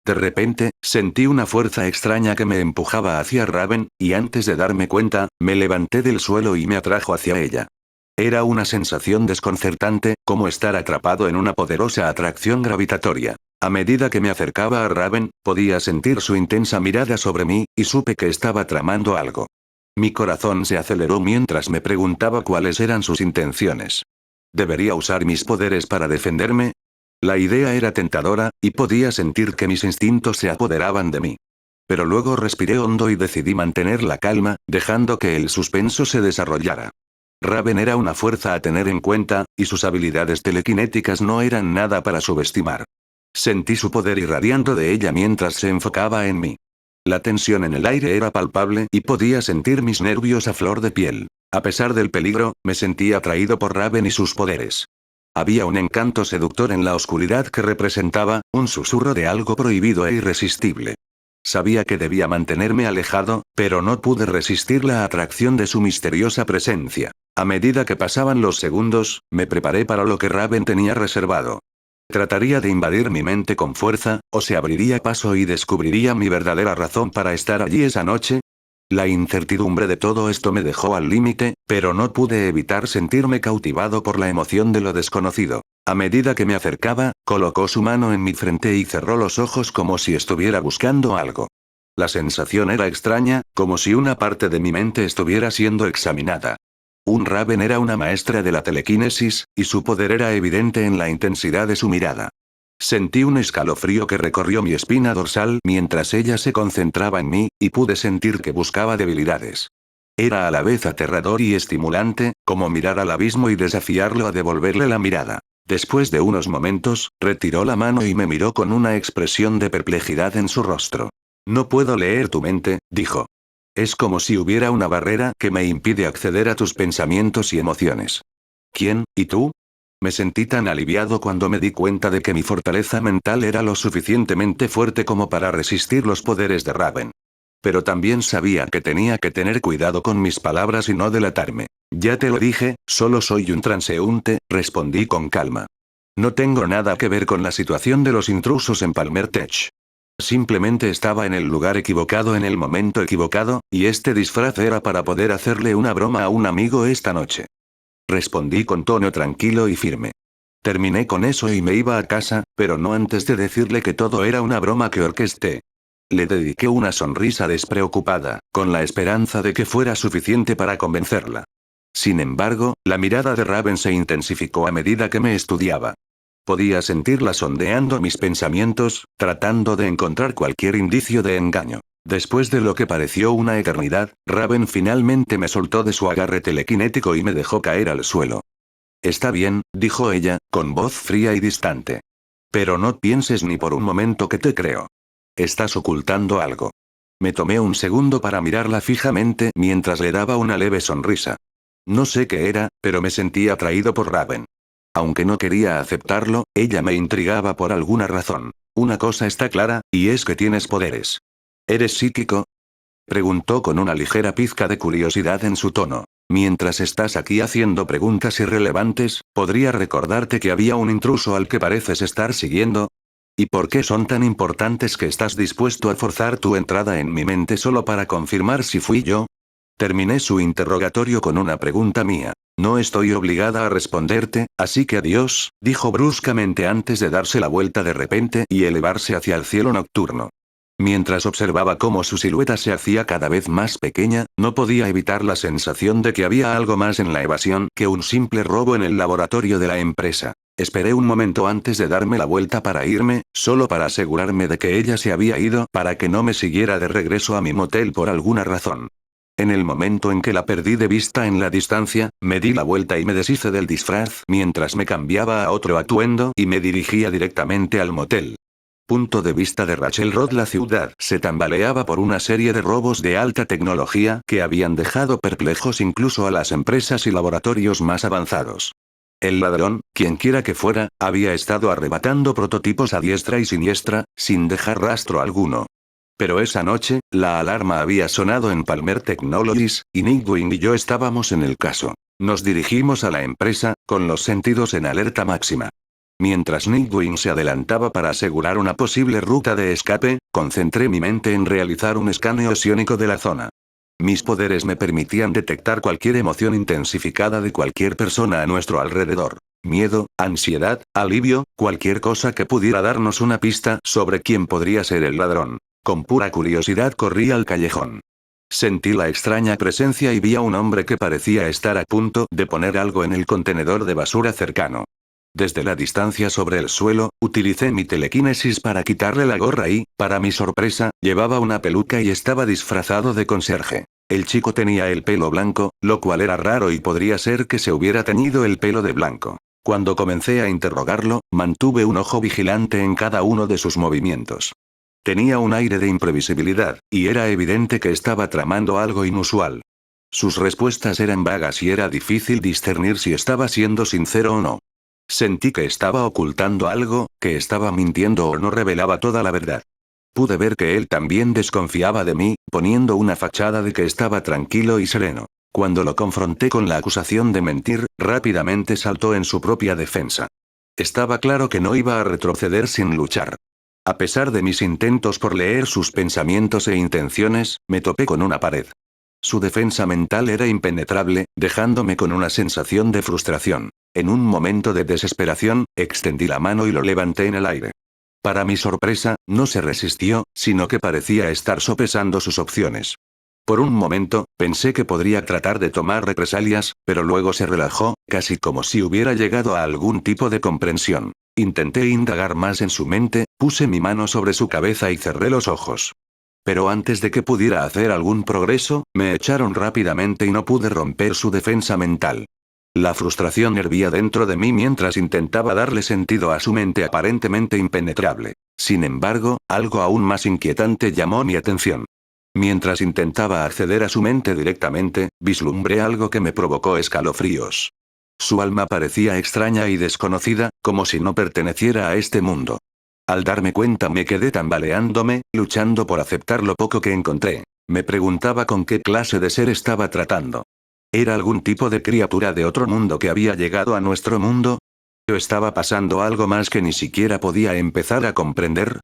De repente, sentí una fuerza extraña que me empujaba hacia Raven, y antes de darme cuenta, me levanté del suelo y me atrajo hacia ella. Era una sensación desconcertante, como estar atrapado en una poderosa atracción gravitatoria. A medida que me acercaba a Raven, podía sentir su intensa mirada sobre mí, y supe que estaba tramando algo. Mi corazón se aceleró mientras me preguntaba cuáles eran sus intenciones. ¿Debería usar mis poderes para defenderme? La idea era tentadora, y podía sentir que mis instintos se apoderaban de mí. Pero luego respiré hondo y decidí mantener la calma, dejando que el suspenso se desarrollara. Raven era una fuerza a tener en cuenta, y sus habilidades telequinéticas no eran nada para subestimar. Sentí su poder irradiando de ella mientras se enfocaba en mí. La tensión en el aire era palpable y podía sentir mis nervios a flor de piel. A pesar del peligro, me sentía atraído por Raven y sus poderes. Había un encanto seductor en la oscuridad que representaba, un susurro de algo prohibido e irresistible. Sabía que debía mantenerme alejado, pero no pude resistir la atracción de su misteriosa presencia. A medida que pasaban los segundos, me preparé para lo que Raven tenía reservado. Trataría de invadir mi mente con fuerza, o se abriría paso y descubriría mi verdadera razón para estar allí esa noche. La incertidumbre de todo esto me dejó al límite, pero no pude evitar sentirme cautivado por la emoción de lo desconocido. A medida que me acercaba, colocó su mano en mi frente y cerró los ojos como si estuviera buscando algo. La sensación era extraña, como si una parte de mi mente estuviera siendo examinada. Raven era una maestra de la telequinesis, y su poder era evidente en la intensidad de su mirada. Sentí un escalofrío que recorrió mi espina dorsal mientras ella se concentraba en mí, y pude sentir que buscaba debilidades. Era a la vez aterrador y estimulante, como mirar al abismo y desafiarlo a devolverle la mirada. Después de unos momentos, retiró la mano y me miró con una expresión de perplejidad en su rostro. No puedo leer tu mente, dijo. Es como si hubiera una barrera que me impide acceder a tus pensamientos y emociones. ¿Quién, y tú? Me sentí tan aliviado cuando me di cuenta de que mi fortaleza mental era lo suficientemente fuerte como para resistir los poderes de Raven. Pero también sabía que tenía que tener cuidado con mis palabras y no delatarme. Ya te lo dije, solo soy un transeúnte, respondí con calma. No tengo nada que ver con la situación de los intrusos en Palmer Tech. Simplemente estaba en el lugar equivocado en el momento equivocado, y este disfraz era para poder hacerle una broma a un amigo esta noche. Respondí con tono tranquilo y firme. Terminé con eso y me iba a casa, pero no antes de decirle que todo era una broma que orquesté. Le dediqué una sonrisa despreocupada, con la esperanza de que fuera suficiente para convencerla. Sin embargo, la mirada de Raven se intensificó a medida que me estudiaba. Podía sentirla sondeando mis pensamientos, tratando de encontrar cualquier indicio de engaño. Después de lo que pareció una eternidad, Raven finalmente me soltó de su agarre telequinético y me dejó caer al suelo. Está bien, dijo ella, con voz fría y distante. Pero no pienses ni por un momento que te creo. Estás ocultando algo. Me tomé un segundo para mirarla fijamente mientras le daba una leve sonrisa. No sé qué era, pero me sentí atraído por Raven. Aunque no quería aceptarlo, ella me intrigaba por alguna razón. Una cosa está clara, y es que tienes poderes. ¿Eres psíquico? Preguntó con una ligera pizca de curiosidad en su tono. Mientras estás aquí haciendo preguntas irrelevantes, ¿podría recordarte que había un intruso al que pareces estar siguiendo? ¿Y por qué son tan importantes que estás dispuesto a forzar tu entrada en mi mente solo para confirmar si fui yo? Terminé su interrogatorio con una pregunta mía. No estoy obligada a responderte, así que adiós, dijo bruscamente antes de darse la vuelta de repente y elevarse hacia el cielo nocturno. Mientras observaba cómo su silueta se hacía cada vez más pequeña, no podía evitar la sensación de que había algo más en la evasión que un simple robo en el laboratorio de la empresa. Esperé un momento antes de darme la vuelta para irme, solo para asegurarme de que ella se había ido para que no me siguiera de regreso a mi motel por alguna razón. En el momento en que la perdí de vista en la distancia, me di la vuelta y me deshice del disfraz mientras me cambiaba a otro atuendo y me dirigía directamente al motel. Punto de vista de Rachel Roth. La ciudad se tambaleaba por una serie de robos de alta tecnología que habían dejado perplejos incluso a las empresas y laboratorios más avanzados. El ladrón, quienquiera que fuera, había estado arrebatando prototipos a diestra y siniestra, sin dejar rastro alguno. Pero esa noche, la alarma había sonado en Palmer Technologies, y Nightwing y yo estábamos en el caso. Nos dirigimos a la empresa, con los sentidos en alerta máxima. Mientras Nightwing se adelantaba para asegurar una posible ruta de escape, concentré mi mente en realizar un escaneo psiónico de la zona. Mis poderes me permitían detectar cualquier emoción intensificada de cualquier persona a nuestro alrededor. Miedo, ansiedad, alivio, cualquier cosa que pudiera darnos una pista sobre quién podría ser el ladrón. Con pura curiosidad corrí al callejón. Sentí la extraña presencia y vi a un hombre que parecía estar a punto de poner algo en el contenedor de basura cercano. Desde la distancia sobre el suelo, utilicé mi telequinesis para quitarle la gorra y, para mi sorpresa, llevaba una peluca y estaba disfrazado de conserje. El chico tenía el pelo blanco, lo cual era raro y podría ser que se hubiera teñido el pelo de blanco. Cuando comencé a interrogarlo, mantuve un ojo vigilante en cada uno de sus movimientos. Tenía un aire de imprevisibilidad, y era evidente que estaba tramando algo inusual. Sus respuestas eran vagas y era difícil discernir si estaba siendo sincero o no. Sentí que estaba ocultando algo, que estaba mintiendo o no revelaba toda la verdad. Pude ver que él también desconfiaba de mí, poniendo una fachada de que estaba tranquilo y sereno. Cuando lo confronté con la acusación de mentir, rápidamente saltó en su propia defensa. Estaba claro que no iba a retroceder sin luchar. A pesar de mis intentos por leer sus pensamientos e intenciones, me topé con una pared. Su defensa mental era impenetrable, dejándome con una sensación de frustración. En un momento de desesperación, extendí la mano y lo levanté en el aire. Para mi sorpresa, no se resistió, sino que parecía estar sopesando sus opciones. Por un momento, pensé que podría tratar de tomar represalias, pero luego se relajó, casi como si hubiera llegado a algún tipo de comprensión. Intenté indagar más en su mente, puse mi mano sobre su cabeza y cerré los ojos. Pero antes de que pudiera hacer algún progreso, me echaron rápidamente y no pude romper su defensa mental. La frustración hervía dentro de mí mientras intentaba darle sentido a su mente aparentemente impenetrable. Sin embargo, algo aún más inquietante llamó mi atención. Mientras intentaba acceder a su mente directamente, vislumbré algo que me provocó escalofríos. Su alma parecía extraña y desconocida, como si no perteneciera a este mundo. Al darme cuenta me quedé tambaleándome, luchando por aceptar lo poco que encontré. Me preguntaba con qué clase de ser estaba tratando. ¿Era algún tipo de criatura de otro mundo que había llegado a nuestro mundo? ¿O estaba pasando algo más que ni siquiera podía empezar a comprender?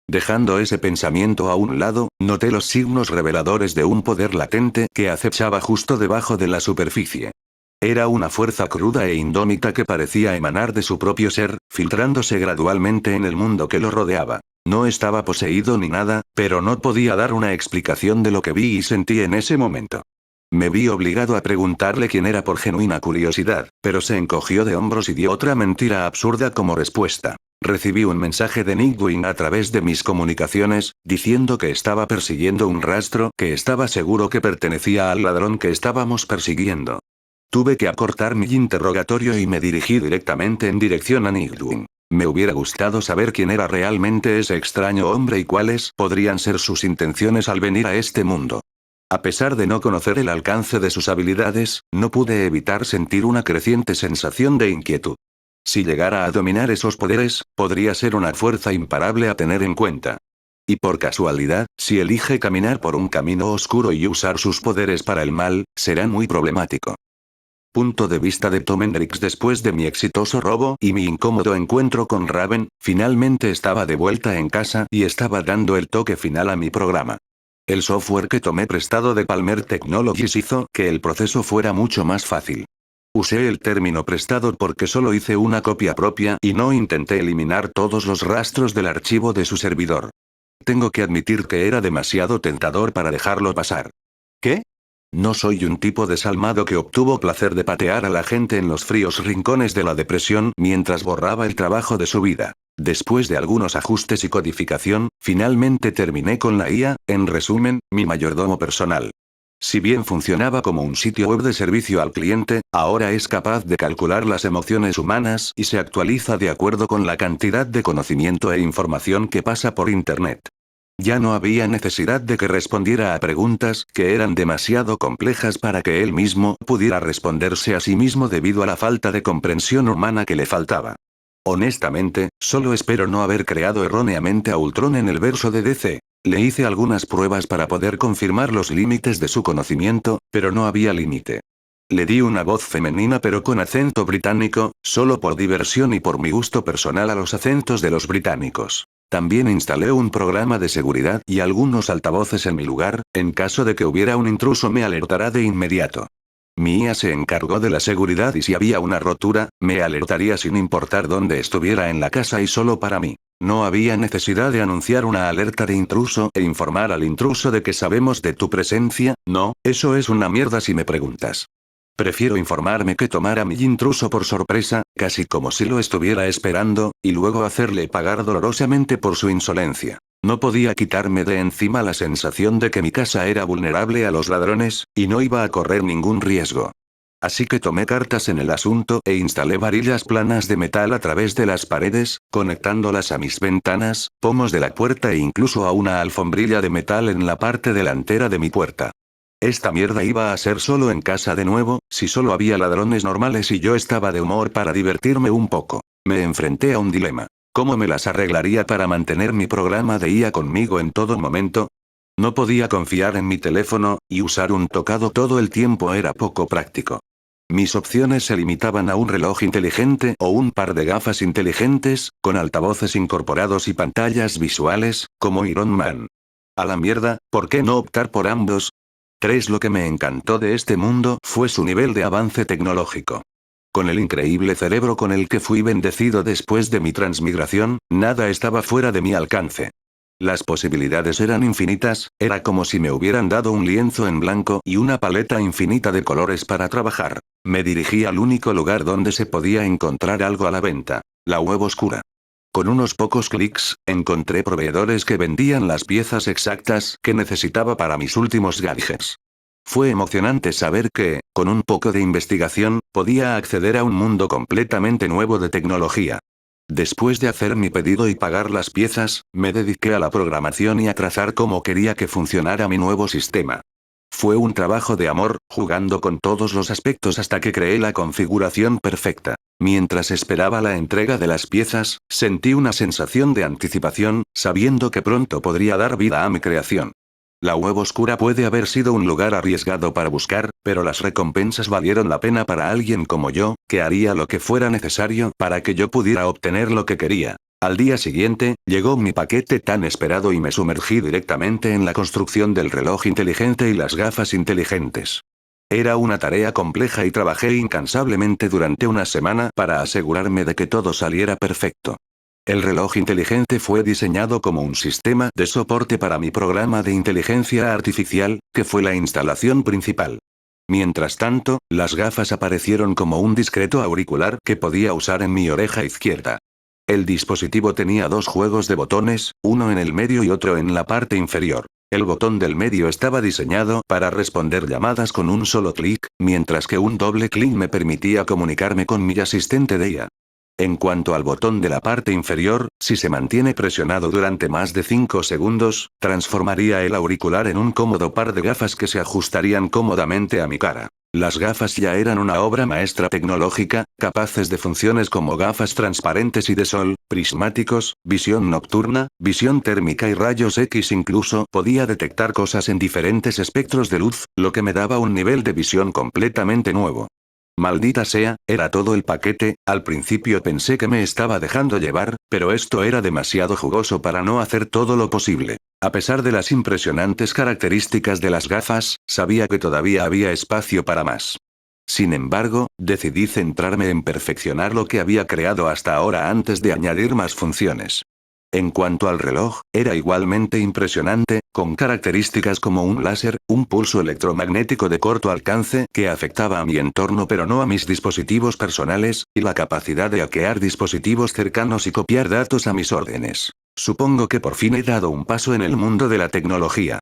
Dejando ese pensamiento a un lado, noté los signos reveladores de un poder latente que acechaba justo debajo de la superficie. Era una fuerza cruda e indómita que parecía emanar de su propio ser, filtrándose gradualmente en el mundo que lo rodeaba. No estaba poseído ni nada, pero no podía dar una explicación de lo que vi y sentí en ese momento. Me vi obligado a preguntarle quién era por genuina curiosidad, pero se encogió de hombros y dio otra mentira absurda como respuesta. Recibí un mensaje de Nightwing a través de mis comunicaciones, diciendo que estaba persiguiendo un rastro que estaba seguro que pertenecía al ladrón que estábamos persiguiendo. Tuve que acortar mi interrogatorio y me dirigí directamente en dirección a Nightwing. Me hubiera gustado saber quién era realmente ese extraño hombre y cuáles podrían ser sus intenciones al venir a este mundo. A pesar de no conocer el alcance de sus habilidades, no pude evitar sentir una creciente sensación de inquietud. Si llegara a dominar esos poderes, podría ser una fuerza imparable a tener en cuenta. Y por casualidad, si elige caminar por un camino oscuro y usar sus poderes para el mal, será muy problemático. Punto de vista de Tom Hendricks. Después de mi exitoso robo y mi incómodo encuentro con Raven, finalmente estaba de vuelta en casa y estaba dando el toque final a mi programa. El software que tomé prestado de Palmer Technologies hizo que el proceso fuera mucho más fácil. Usé el término prestado porque solo hice una copia propia y no intenté eliminar todos los rastros del archivo de su servidor. Tengo que admitir que era demasiado tentador para dejarlo pasar. ¿Qué? No soy un tipo desalmado que obtuvo placer de patear a la gente en los fríos rincones de la depresión mientras borraba el trabajo de su vida. Después de algunos ajustes y codificación, finalmente terminé con la IA, en resumen, mi mayordomo personal. Si bien funcionaba como un sitio web de servicio al cliente, ahora es capaz de calcular las emociones humanas y se actualiza de acuerdo con la cantidad de conocimiento e información que pasa por Internet. Ya no había necesidad de que respondiera a preguntas que eran demasiado complejas para que él mismo pudiera responderse a sí mismo debido a la falta de comprensión humana que le faltaba. Honestamente, solo espero no haber creado erróneamente a Ultron en el verso de DC. Le hice algunas pruebas para poder confirmar los límites de su conocimiento, pero no había límite. Le di una voz femenina pero con acento británico, solo por diversión y por mi gusto personal a los acentos de los británicos. También instalé un programa de seguridad y algunos altavoces en mi lugar, en caso de que hubiera un intruso me alertará de inmediato. Mi IA se encargó de la seguridad y si había una rotura, me alertaría sin importar dónde estuviera en la casa y solo para mí. No había necesidad de anunciar una alerta de intruso e informar al intruso de que sabemos de tu presencia, no, eso es una mierda si me preguntas. Prefiero informarme que tomar a mi intruso por sorpresa, casi como si lo estuviera esperando, y luego hacerle pagar dolorosamente por su insolencia. No podía quitarme de encima la sensación de que mi casa era vulnerable a los ladrones, y no iba a correr ningún riesgo. Así que tomé cartas en el asunto e instalé varillas planas de metal a través de las paredes, conectándolas a mis ventanas, pomos de la puerta e incluso a una alfombrilla de metal en la parte delantera de mi puerta. Esta mierda iba a ser solo en casa de nuevo, si solo había ladrones normales y yo estaba de humor para divertirme un poco. Me enfrenté a un dilema. ¿Cómo me las arreglaría para mantener mi programa de IA conmigo en todo momento? No podía confiar en mi teléfono, y usar un tocado todo el tiempo era poco práctico. Mis opciones se limitaban a un reloj inteligente o un par de gafas inteligentes, con altavoces incorporados y pantallas visuales, como Iron Man. A la mierda, ¿por qué no optar por ambos? 3. Lo que me encantó de este mundo fue su nivel de avance tecnológico. Con el increíble cerebro con el que fui bendecido después de mi transmigración, nada estaba fuera de mi alcance. Las posibilidades eran infinitas, era como si me hubieran dado un lienzo en blanco y una paleta infinita de colores para trabajar. Me dirigí al único lugar donde se podía encontrar algo a la venta, la web oscura. Con unos pocos clics, encontré proveedores que vendían las piezas exactas que necesitaba para mis últimos gadgets. Fue emocionante saber que, con un poco de investigación, podía acceder a un mundo completamente nuevo de tecnología. Después de hacer mi pedido y pagar las piezas, me dediqué a la programación y a trazar cómo quería que funcionara mi nuevo sistema. Fue un trabajo de amor, jugando con todos los aspectos hasta que creé la configuración perfecta. Mientras esperaba la entrega de las piezas, sentí una sensación de anticipación, sabiendo que pronto podría dar vida a mi creación. La web oscura puede haber sido un lugar arriesgado para buscar, pero las recompensas valieron la pena para alguien como yo, que haría lo que fuera necesario para que yo pudiera obtener lo que quería. Al día siguiente, llegó mi paquete tan esperado y me sumergí directamente en la construcción del reloj inteligente y las gafas inteligentes. Era una tarea compleja y trabajé incansablemente durante una semana para asegurarme de que todo saliera perfecto. El reloj inteligente fue diseñado como un sistema de soporte para mi programa de inteligencia artificial, que fue la instalación principal. Mientras tanto, las gafas aparecieron como un discreto auricular que podía usar en mi oreja izquierda. El dispositivo tenía dos juegos de botones, uno en el medio y otro en la parte inferior. El botón del medio estaba diseñado para responder llamadas con un solo clic, mientras que un doble clic me permitía comunicarme con mi asistente de IA. En cuanto al botón de la parte inferior, si se mantiene presionado durante más de 5 segundos, transformaría el auricular en un cómodo par de gafas que se ajustarían cómodamente a mi cara. Las gafas ya eran una obra maestra tecnológica, capaces de funciones como gafas transparentes y de sol, prismáticos, visión nocturna, visión térmica y rayos X. Incluso podía detectar cosas en diferentes espectros de luz, lo que me daba un nivel de visión completamente nuevo. Maldita sea, era todo el paquete. Al principio pensé que me estaba dejando llevar, pero esto era demasiado jugoso para no hacer todo lo posible. A pesar de las impresionantes características de las gafas, sabía que todavía había espacio para más. Sin embargo, decidí centrarme en perfeccionar lo que había creado hasta ahora antes de añadir más funciones. En cuanto al reloj, era igualmente impresionante, con características como un láser, un pulso electromagnético de corto alcance que afectaba a mi entorno pero no a mis dispositivos personales, y la capacidad de hackear dispositivos cercanos y copiar datos a mis órdenes. Supongo que por fin he dado un paso en el mundo de la tecnología.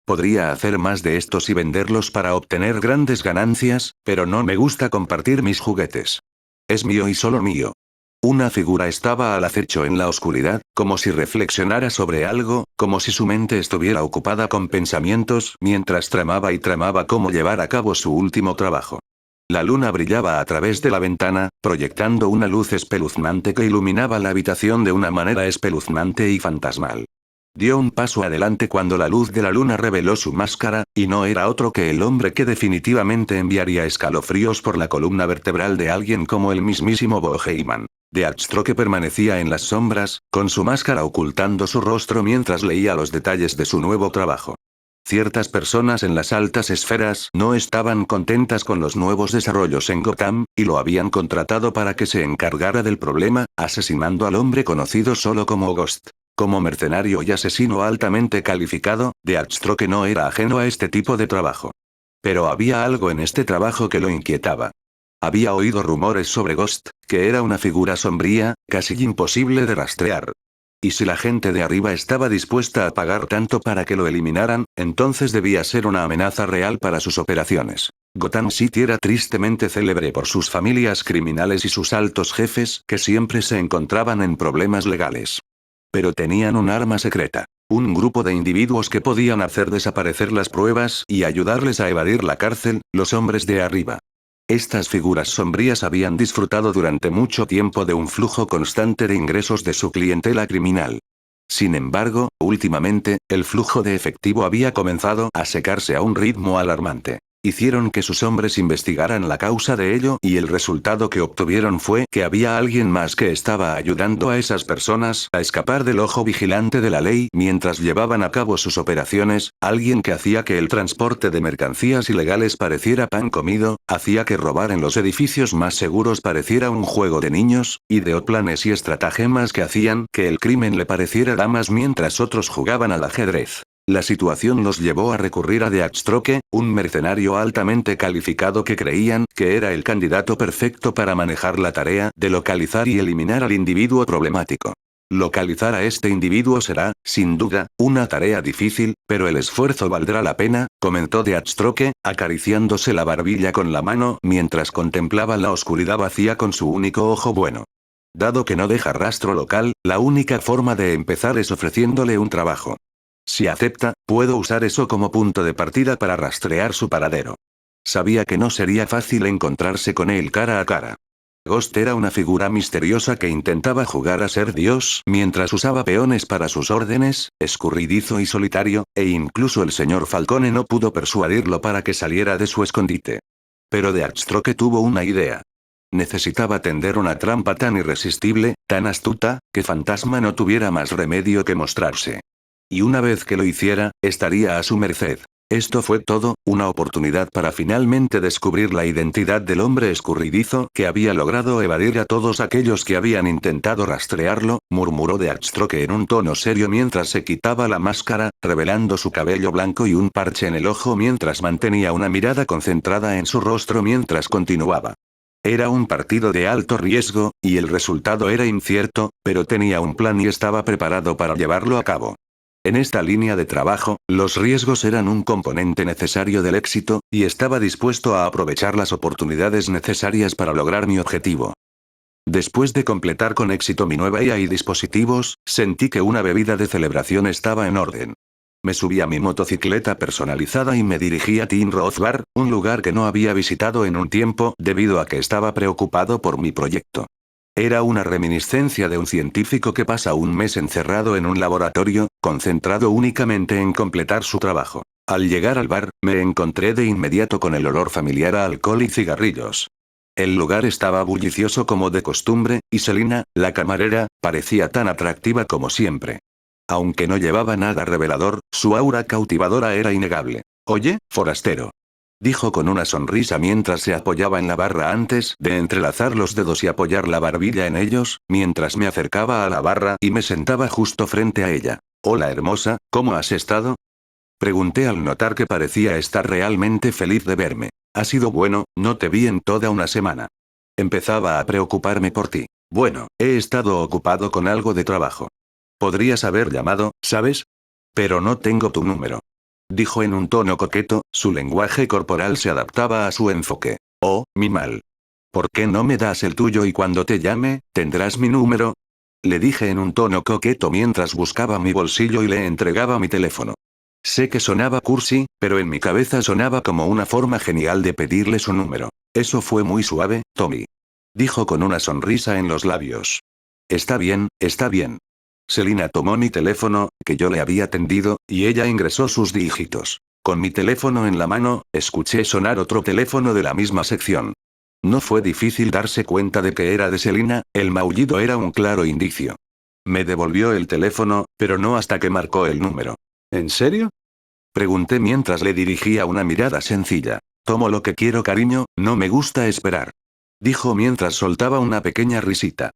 Podría hacer más de estos y venderlos para obtener grandes ganancias, pero no me gusta compartir mis juguetes. Es mío y solo mío. Una figura estaba al acecho en la oscuridad, como si reflexionara sobre algo, como si su mente estuviera ocupada con pensamientos mientras tramaba y tramaba cómo llevar a cabo su último trabajo. La luna brillaba a través de la ventana, proyectando una luz espeluznante que iluminaba la habitación de una manera espeluznante y fantasmal. Dio un paso adelante cuando la luz de la luna reveló su máscara, y no era otro que el hombre que definitivamente enviaría escalofríos por la columna vertebral de alguien como el mismísimo Bo Heyman. Deathstroke permanecía en las sombras, con su máscara ocultando su rostro mientras leía los detalles de su nuevo trabajo. Ciertas personas en las altas esferas no estaban contentas con los nuevos desarrollos en Gotham, y lo habían contratado para que se encargara del problema, asesinando al hombre conocido solo como Ghost. Como mercenario y asesino altamente calificado, Deathstroke no era ajeno a este tipo de trabajo. Pero había algo en este trabajo que lo inquietaba. Había oído rumores sobre Ghost, que era una figura sombría, casi imposible de rastrear. Y si la gente de arriba estaba dispuesta a pagar tanto para que lo eliminaran, entonces debía ser una amenaza real para sus operaciones. Gotham City era tristemente célebre por sus familias criminales y sus altos jefes que siempre se encontraban en problemas legales. Pero tenían un arma secreta. Un grupo de individuos que podían hacer desaparecer las pruebas y ayudarles a evadir la cárcel, los hombres de arriba. Estas figuras sombrías habían disfrutado durante mucho tiempo de un flujo constante de ingresos de su clientela criminal. Sin embargo, últimamente, el flujo de efectivo había comenzado a secarse a un ritmo alarmante. Hicieron que sus hombres investigaran la causa de ello y el resultado que obtuvieron fue que había alguien más que estaba ayudando a esas personas a escapar del ojo vigilante de la ley mientras llevaban a cabo sus operaciones, alguien que hacía que el transporte de mercancías ilegales pareciera pan comido, hacía que robar en los edificios más seguros pareciera un juego de niños, ideó planes y estratagemas que hacían que el crimen le pareciera damas mientras otros jugaban al ajedrez. La situación los llevó a recurrir a Deathstroke, un mercenario altamente calificado que creían que era el candidato perfecto para manejar la tarea de localizar y eliminar al individuo problemático. Localizar a este individuo será, sin duda, una tarea difícil, pero el esfuerzo valdrá la pena, comentó Deathstroke, acariciándose la barbilla con la mano mientras contemplaba la oscuridad vacía con su único ojo bueno. Dado que no deja rastro local, la única forma de empezar es ofreciéndole un trabajo. Si acepta, puedo usar eso como punto de partida para rastrear su paradero. Sabía que no sería fácil encontrarse con él cara a cara. Ghost era una figura misteriosa que intentaba jugar a ser Dios mientras usaba peones para sus órdenes, escurridizo y solitario, e incluso el señor Falcone no pudo persuadirlo para que saliera de su escondite. Pero Deathstroke tuvo una idea. Necesitaba tender una trampa tan irresistible, tan astuta, que Fantasma no tuviera más remedio que mostrarse. Y una vez que lo hiciera, estaría a su merced. Esto fue todo, una oportunidad para finalmente descubrir la identidad del hombre escurridizo que había logrado evadir a todos aquellos que habían intentado rastrearlo, murmuró Deathstroke en un tono serio mientras se quitaba la máscara, revelando su cabello blanco y un parche en el ojo mientras mantenía una mirada concentrada en su rostro mientras continuaba. Era un partido de alto riesgo, y el resultado era incierto, pero tenía un plan y estaba preparado para llevarlo a cabo. En esta línea de trabajo, los riesgos eran un componente necesario del éxito, y estaba dispuesto a aprovechar las oportunidades necesarias para lograr mi objetivo. Después de completar con éxito mi nueva IA y dispositivos, sentí que una bebida de celebración estaba en orden. Me subí a mi motocicleta personalizada y me dirigí a Tin Roth Bar, un lugar que no había visitado en un tiempo debido a que estaba preocupado por mi proyecto. Era una reminiscencia de un científico que pasa un mes encerrado en un laboratorio, concentrado únicamente en completar su trabajo. Al llegar al bar, me encontré de inmediato con el olor familiar a alcohol y cigarrillos. El lugar estaba bullicioso como de costumbre, y Selina, la camarera, parecía tan atractiva como siempre. Aunque no llevaba nada revelador, su aura cautivadora era innegable. «Oye, forastero», dijo con una sonrisa mientras se apoyaba en la barra antes de entrelazar los dedos y apoyar la barbilla en ellos, mientras me acercaba a la barra y me sentaba justo frente a ella. «Hola hermosa, ¿cómo has estado?», pregunté al notar que parecía estar realmente feliz de verme. «Ha sido bueno, no te vi en toda una semana. Empezaba a preocuparme por ti. Bueno, he estado ocupado con algo de trabajo. Podrías haber llamado, ¿sabes? Pero no tengo tu número», dijo en un tono coqueto, su lenguaje corporal se adaptaba a su enfoque. «Oh, mi mal. ¿Por qué no me das el tuyo y cuando te llame, tendrás mi número?», le dije en un tono coqueto mientras buscaba mi bolsillo y le entregaba mi teléfono. Sé que sonaba cursi, pero en mi cabeza sonaba como una forma genial de pedirle su número. «Eso fue muy suave, Tommy», dijo con una sonrisa en los labios. Está bien, está bien». Selina tomó mi teléfono, que yo le había tendido, y ella ingresó sus dígitos. Con mi teléfono en la mano, escuché sonar otro teléfono de la misma sección. No fue difícil darse cuenta de que era de Selina, el maullido era un claro indicio. Me devolvió el teléfono, pero no hasta que marcó el número. «¿En serio?», pregunté mientras le dirigía una mirada sencilla. «Tomo lo que quiero, cariño, no me gusta esperar», dijo mientras soltaba una pequeña risita.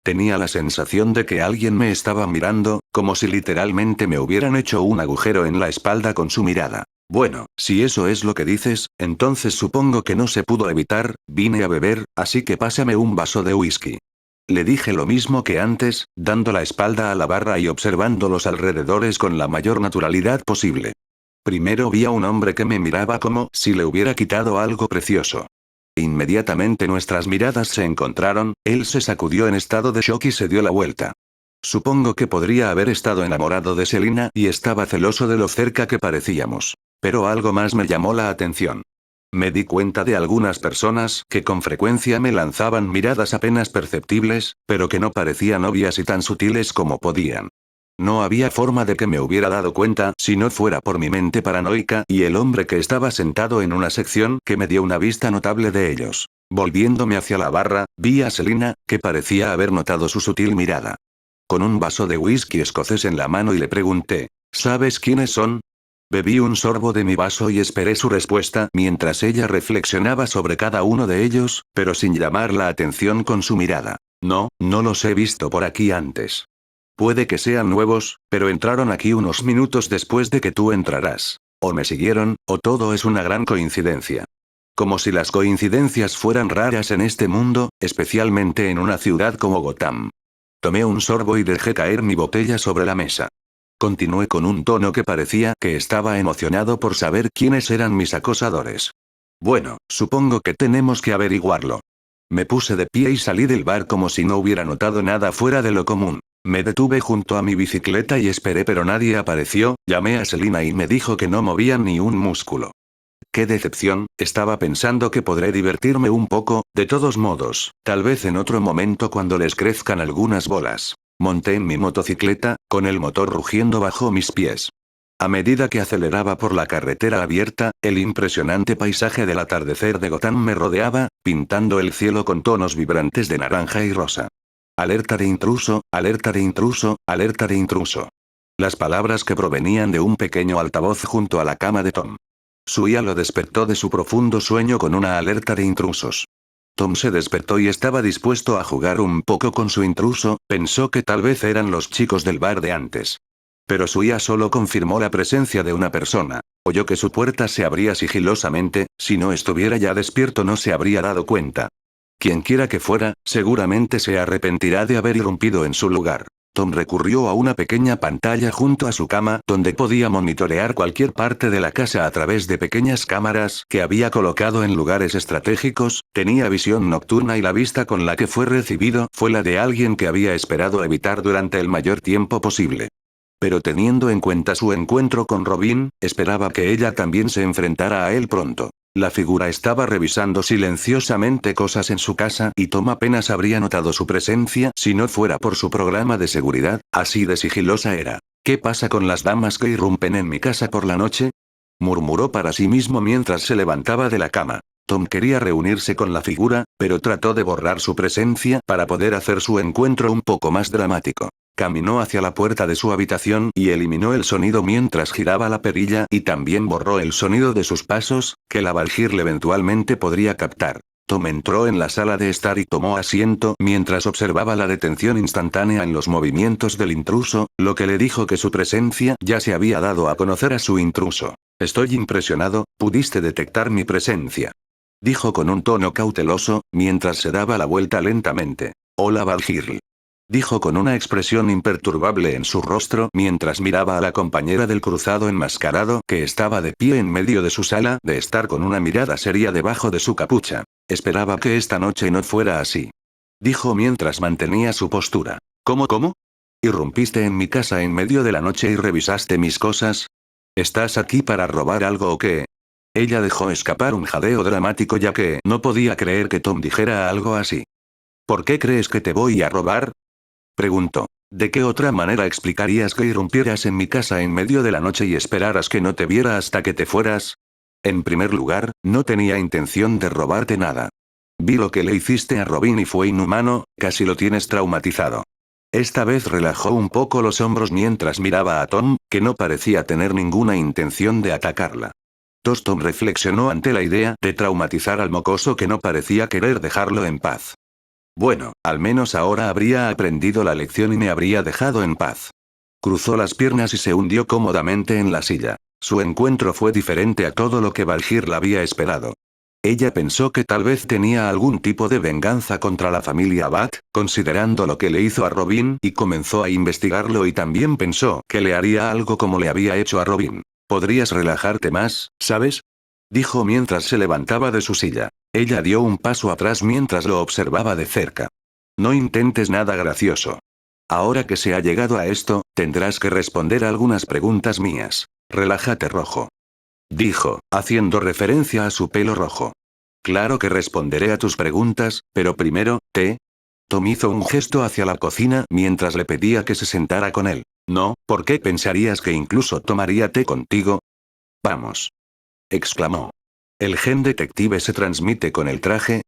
Tenía la sensación de que alguien me estaba mirando, como si literalmente me hubieran hecho un agujero en la espalda con su mirada. «Bueno, si eso es lo que dices, entonces supongo que no se pudo evitar, vine a beber, así que pásame un vaso de whisky». Le dije lo mismo que antes, dando la espalda a la barra y observando los alrededores con la mayor naturalidad posible. Primero vi a un hombre que me miraba como si le hubiera quitado algo precioso. Inmediatamente nuestras miradas se encontraron, él se sacudió en estado de shock y se dio la vuelta. Supongo que podría haber estado enamorado de Selina y estaba celoso de lo cerca que parecíamos. Pero algo más me llamó la atención. Me di cuenta de algunas personas que con frecuencia me lanzaban miradas apenas perceptibles, pero que no parecían obvias y tan sutiles como podían. No había forma de que me hubiera dado cuenta si no fuera por mi mente paranoica y el hombre que estaba sentado en una sección que me dio una vista notable de ellos. Volviéndome hacia la barra, vi a Selina, que parecía haber notado su sutil mirada. Con un vaso de whisky escocés en la mano y le pregunté, ¿sabes quiénes son? Bebí un sorbo de mi vaso y esperé su respuesta mientras ella reflexionaba sobre cada uno de ellos, pero sin llamar la atención con su mirada. No, no los he visto por aquí antes. Puede que sean nuevos, pero entraron aquí unos minutos después de que tú entrarás. O me siguieron, o todo es una gran coincidencia. Como si las coincidencias fueran raras en este mundo, especialmente en una ciudad como Gotham. Tomé un sorbo y dejé caer mi botella sobre la mesa. Continué con un tono que parecía que estaba emocionado por saber quiénes eran mis acosadores. Bueno, supongo que tenemos que averiguarlo. Me puse de pie y salí del bar como si no hubiera notado nada fuera de lo común. Me detuve junto a mi bicicleta y esperé, pero nadie apareció. Llamé a Selina y me dijo que no movían ni un músculo. ¡Qué decepción! Estaba pensando que podré divertirme un poco, de todos modos, tal vez en otro momento cuando les crezcan algunas bolas. Monté en mi motocicleta, con el motor rugiendo bajo mis pies. A medida que aceleraba por la carretera abierta, el impresionante paisaje del atardecer de Gotham me rodeaba, pintando el cielo con tonos vibrantes de naranja y rosa. Alerta de intruso, alerta de intruso, alerta de intruso. Las palabras que provenían de un pequeño altavoz junto a la cama de Tom. Su IA lo despertó de su profundo sueño con una alerta de intrusos. Tom se despertó y estaba dispuesto a jugar un poco con su intruso, pensó que tal vez eran los chicos del bar de antes. Pero su IA solo confirmó la presencia de una persona. Oyó que su puerta se abría sigilosamente, si no estuviera ya despierto no se habría dado cuenta. Quienquiera que fuera, seguramente se arrepentirá de haber irrumpido en su lugar. Tom recurrió a una pequeña pantalla junto a su cama donde podía monitorear cualquier parte de la casa a través de pequeñas cámaras que había colocado en lugares estratégicos, tenía visión nocturna y la vista con la que fue recibido fue la de alguien que había esperado evitar durante el mayor tiempo posible. Pero teniendo en cuenta su encuentro con Robin, esperaba que ella también se enfrentara a él pronto. La figura estaba revisando silenciosamente cosas en su casa y Tom apenas habría notado su presencia si no fuera por su programa de seguridad, así de sigilosa era. ¿Qué pasa con las damas que irrumpen en mi casa por la noche? Murmuró para sí mismo mientras se levantaba de la cama. Tom quería reunirse con la figura, pero trató de borrar su presencia para poder hacer su encuentro un poco más dramático. Caminó hacia la puerta de su habitación y eliminó el sonido mientras giraba la perilla y también borró el sonido de sus pasos, que la Valkyrie eventualmente podría captar. Tom entró en la sala de estar y tomó asiento mientras observaba la detención instantánea en los movimientos del intruso, lo que le dijo que su presencia ya se había dado a conocer a su intruso. Estoy impresionado, pudiste detectar mi presencia. Dijo con un tono cauteloso, mientras se daba la vuelta lentamente. Hola Valkyrie. Dijo con una expresión imperturbable en su rostro mientras miraba a la compañera del cruzado enmascarado que estaba de pie en medio de su sala de estar con una mirada seria debajo de su capucha. Esperaba que esta noche no fuera así. Dijo mientras mantenía su postura. ¿Cómo? ¿Irrumpiste en mi casa en medio de la noche y revisaste mis cosas? ¿Estás aquí para robar algo o qué? Ella dejó escapar un jadeo dramático ya que no podía creer que Tom dijera algo así. ¿Por qué crees que te voy a robar? Preguntó. ¿De qué otra manera explicarías que irrumpieras en mi casa en medio de la noche y esperaras que no te viera hasta que te fueras? En primer lugar, no tenía intención de robarte nada. Vi lo que le hiciste a Robin y fue inhumano, casi lo tienes traumatizado. Esta vez relajó un poco los hombros mientras miraba a Tom, que no parecía tener ninguna intención de atacarla. Tom reflexionó ante la idea de traumatizar al mocoso que no parecía querer dejarlo en paz. Bueno, al menos ahora habría aprendido la lección y me habría dejado en paz. Cruzó las piernas y se hundió cómodamente en la silla. Su encuentro fue diferente a todo lo que Valkyrie había esperado. Ella pensó que tal vez tenía algún tipo de venganza contra la familia Bat, considerando lo que le hizo a Robin, y comenzó a investigarlo, y también pensó que le haría algo como le había hecho a Robin. ¿Podrías relajarte más, sabes? Dijo mientras se levantaba de su silla. Ella dio un paso atrás mientras lo observaba de cerca. No intentes nada gracioso. Ahora que se ha llegado a esto, tendrás que responder algunas preguntas mías. Relájate, Rojo. Dijo, haciendo referencia a su pelo rojo. Claro que responderé a tus preguntas, pero primero, té. Tom hizo un gesto hacia la cocina mientras le pedía que se sentara con él. No, ¿por qué pensarías que incluso tomaría té contigo? Vamos. Exclamó. ¿El gen detective se transmite con el traje?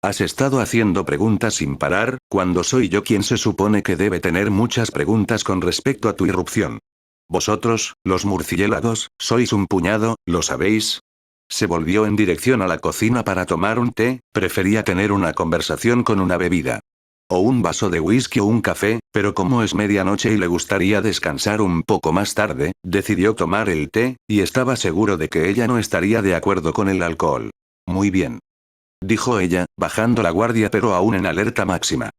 Has estado haciendo preguntas sin parar, cuando soy yo quien se supone que debe tener muchas preguntas con respecto a tu irrupción. Vosotros, los murciélagos, sois un puñado, ¿lo sabéis? Se volvió en dirección a la cocina para tomar un té, prefería tener una conversación con una bebida. O un vaso de whisky o un café, pero como es medianoche y le gustaría descansar un poco más tarde, decidió tomar el té, y estaba seguro de que ella no estaría de acuerdo con el alcohol. Muy bien. Dijo ella, bajando la guardia pero aún en alerta máxima.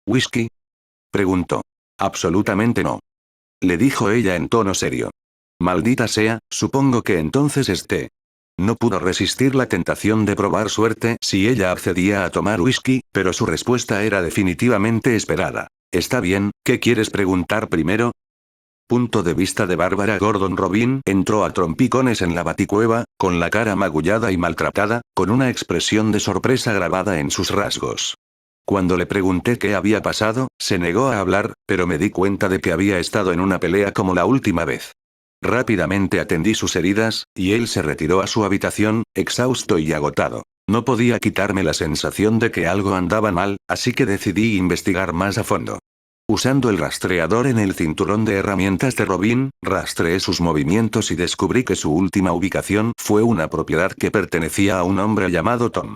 ¿Whisky? Preguntó. Absolutamente no. Le dijo ella en tono serio. Maldita sea, supongo que entonces es té. No pudo resistir la tentación de probar suerte si ella accedía a tomar whisky, pero su respuesta era definitivamente esperada. Está bien, ¿qué quieres preguntar primero? Punto de vista de Bárbara Gordon. Robin entró a trompicones en la baticueva, con la cara magullada y maltratada, con una expresión de sorpresa grabada en sus rasgos. Cuando le pregunté qué había pasado, se negó a hablar, pero me di cuenta de que había estado en una pelea como la última vez. Rápidamente atendí sus heridas, y él se retiró a su habitación, exhausto y agotado. No podía quitarme la sensación de que algo andaba mal, así que decidí investigar más a fondo. Usando el rastreador en el cinturón de herramientas de Robin, rastreé sus movimientos y descubrí que su última ubicación fue una propiedad que pertenecía a un hombre llamado Tom.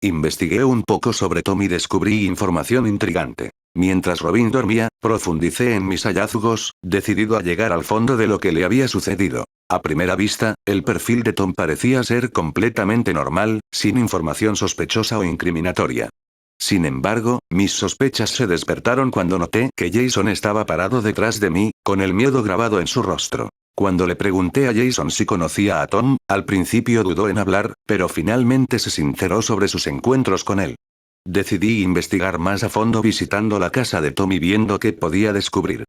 Investigué un poco sobre Tom y descubrí información intrigante. Mientras Robin dormía, profundicé en mis hallazgos, decidido a llegar al fondo de lo que le había sucedido. A primera vista, el perfil de Tom parecía ser completamente normal, sin información sospechosa o incriminatoria. Sin embargo, mis sospechas se despertaron cuando noté que Jason estaba parado detrás de mí, con el miedo grabado en su rostro. Cuando le pregunté a Jason si conocía a Tom, al principio dudó en hablar, pero finalmente se sinceró sobre sus encuentros con él. Decidí investigar más a fondo visitando la casa de Tom y viendo qué podía descubrir.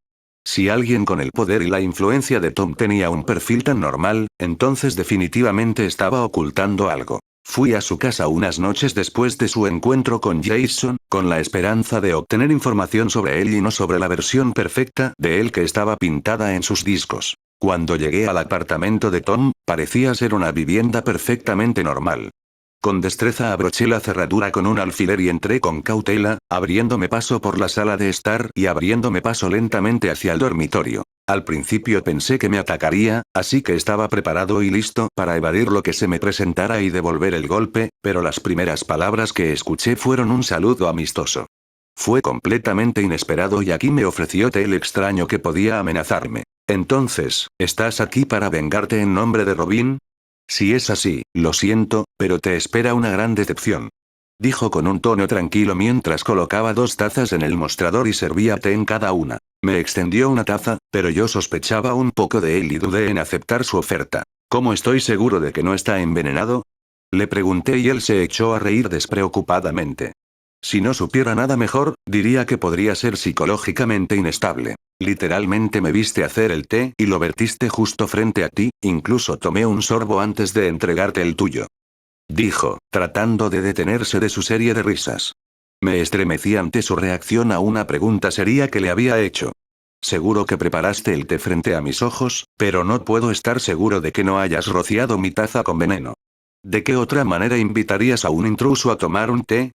Si alguien con el poder y la influencia de Tom tenía un perfil tan normal, entonces definitivamente estaba ocultando algo. Fui a su casa unas noches después de su encuentro con Jason, con la esperanza de obtener información sobre él y no sobre la versión perfecta de él que estaba pintada en sus discos. Cuando llegué al apartamento de Tom, parecía ser una vivienda perfectamente normal. Con destreza abroché la cerradura con un alfiler y entré con cautela, abriéndome paso por la sala de estar y abriéndome paso lentamente hacia el dormitorio. Al principio pensé que me atacaría, así que estaba preparado y listo para evadir lo que se me presentara y devolver el golpe, pero las primeras palabras que escuché fueron un saludo amistoso. Fue completamente inesperado y aquí me ofreció el extraño que podía amenazarme. Entonces, ¿estás aquí para vengarte en nombre de Robin? Si es así, lo siento, pero te espera una gran decepción. Dijo con un tono tranquilo mientras colocaba 2 tazas en el mostrador y servía té en cada una. Me extendió una taza, pero yo sospechaba un poco de él y dudé en aceptar su oferta. ¿Cómo estoy seguro de que no está envenenado? Le pregunté y él se echó a reír despreocupadamente. Si no supiera nada mejor, diría que podría ser psicológicamente inestable. Literalmente me viste hacer el té y lo vertiste justo frente a ti, incluso tomé un sorbo antes de entregarte el tuyo. Dijo, tratando de detenerse de su serie de risas. Me estremecí ante su reacción a una pregunta seria que le había hecho. Seguro que preparaste el té frente a mis ojos, pero no puedo estar seguro de que no hayas rociado mi taza con veneno. ¿De qué otra manera invitarías a un intruso a tomar un té?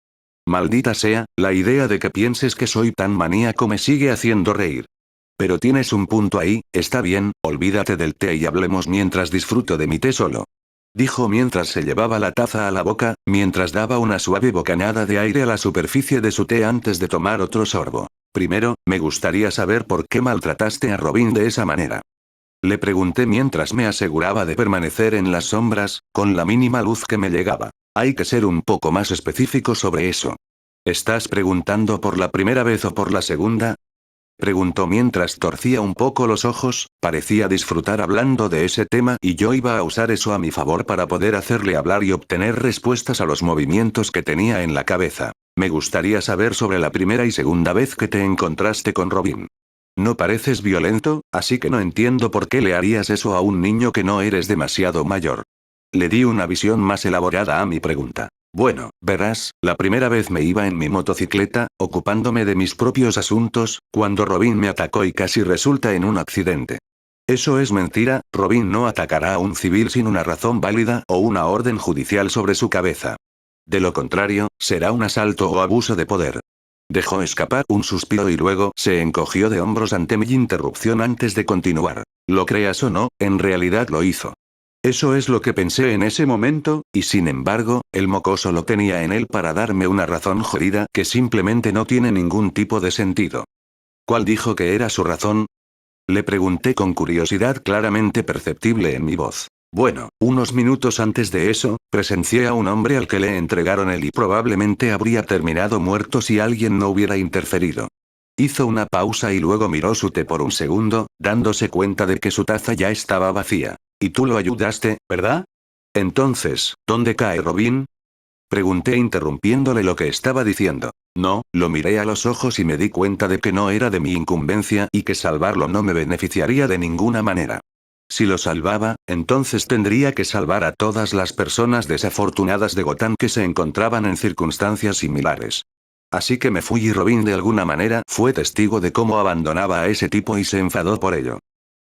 Maldita sea, la idea de que pienses que soy tan maníaco me sigue haciendo reír. Pero tienes un punto ahí, está bien, olvídate del té y hablemos mientras disfruto de mi té solo. Dijo mientras se llevaba la taza a la boca, mientras daba una suave bocanada de aire a la superficie de su té antes de tomar otro sorbo. Primero, me gustaría saber por qué maltrataste a Robin de esa manera. Le pregunté mientras me aseguraba de permanecer en las sombras, con la mínima luz que me llegaba. Hay que ser un poco más específico sobre eso. ¿Estás preguntando por la primera vez o por la segunda? Preguntó mientras torcía un poco los ojos, parecía disfrutar hablando de ese tema y yo iba a usar eso a mi favor para poder hacerle hablar y obtener respuestas a los movimientos que tenía en la cabeza. Me gustaría saber sobre la primera y segunda vez que te encontraste con Robin. No pareces violento, así que no entiendo por qué le harías eso a un niño que no eres demasiado mayor. Le di una visión más elaborada a mi pregunta. Bueno, verás, la primera vez me iba en mi motocicleta, ocupándome de mis propios asuntos, cuando Robin me atacó y casi resulta en un accidente. Eso es mentira, Robin no atacará a un civil sin una razón válida o una orden judicial sobre su cabeza. De lo contrario, será un asalto o abuso de poder. Dejó escapar un suspiro y luego se encogió de hombros ante mi interrupción antes de continuar. Lo creas o no, en realidad lo hizo. Eso es lo que pensé en ese momento, y sin embargo, el mocoso lo tenía en él para darme una razón jodida que simplemente no tiene ningún tipo de sentido. ¿Cuál dijo que era su razón? Le pregunté con curiosidad claramente perceptible en mi voz. Bueno, unos minutos antes de eso, presencié a un hombre al que le entregaron él y probablemente habría terminado muerto si alguien no hubiera interferido. Hizo una pausa y luego miró su té por un segundo, dándose cuenta de que su taza ya estaba vacía. Y tú lo ayudaste, ¿verdad? Entonces, ¿dónde cae Robin? Pregunté interrumpiéndole lo que estaba diciendo. No, lo miré a los ojos y me di cuenta de que no era de mi incumbencia y que salvarlo no me beneficiaría de ninguna manera. Si lo salvaba, entonces tendría que salvar a todas las personas desafortunadas de Gotham que se encontraban en circunstancias similares. Así que me fui y Robin de alguna manera fue testigo de cómo abandonaba a ese tipo y se enfadó por ello.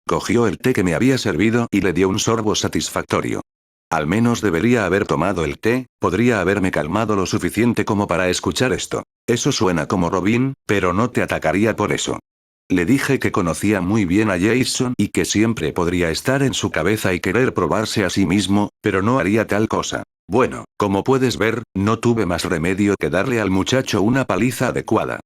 Cogió el té que me había servido y le dio un sorbo satisfactorio. Al menos debería haber tomado el té, podría haberme calmado lo suficiente como para escuchar esto. Eso suena como Robin, pero no te atacaría por eso. Le dije que conocía muy bien a Jason y que siempre podría estar en su cabeza y querer probarse a sí mismo, pero no haría tal cosa. Bueno, como puedes ver, no tuve más remedio que darle al muchacho una paliza adecuada.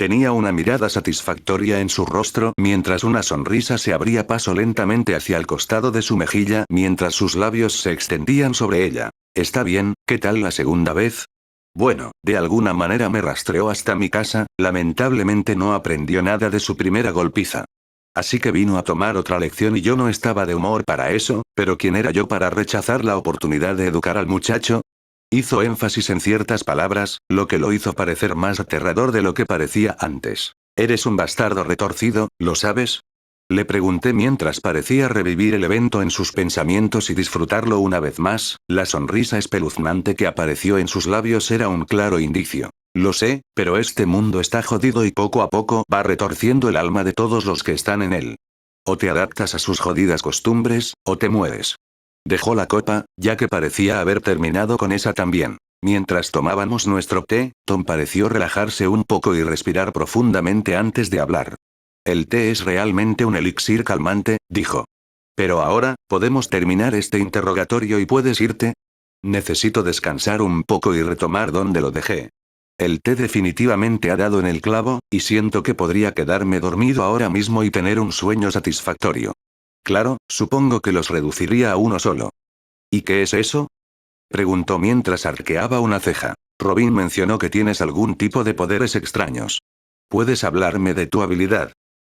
Tenía una mirada satisfactoria en su rostro mientras una sonrisa se abría paso lentamente hacia el costado de su mejilla mientras sus labios se extendían sobre ella. Está bien, ¿qué tal la segunda vez? Bueno, de alguna manera me rastreó hasta mi casa, lamentablemente no aprendió nada de su primera golpiza. Así que vino a tomar otra lección y yo no estaba de humor para eso, pero ¿quién era yo para rechazar la oportunidad de educar al muchacho? Hizo énfasis en ciertas palabras, lo que lo hizo parecer más aterrador de lo que parecía antes. Eres un bastardo retorcido, ¿lo sabes? Le pregunté mientras parecía revivir el evento en sus pensamientos y disfrutarlo una vez más, la sonrisa espeluznante que apareció en sus labios era un claro indicio. Lo sé, pero este mundo está jodido y poco a poco va retorciendo el alma de todos los que están en él. O te adaptas a sus jodidas costumbres, o te mueres. Dejó la copa, ya que parecía haber terminado con esa también. Mientras tomábamos nuestro té, Tom pareció relajarse un poco y respirar profundamente antes de hablar. El té es realmente un elixir calmante, dijo. Pero ahora, ¿podemos terminar este interrogatorio y puedes irte? Necesito descansar un poco y retomar donde lo dejé. El té definitivamente ha dado en el clavo, y siento que podría quedarme dormido ahora mismo y tener un sueño satisfactorio. Claro, supongo que los reduciría a uno solo. ¿Y qué es eso? Preguntó mientras arqueaba una ceja. Robin mencionó que tienes algún tipo de poderes extraños. ¿Puedes hablarme de tu habilidad?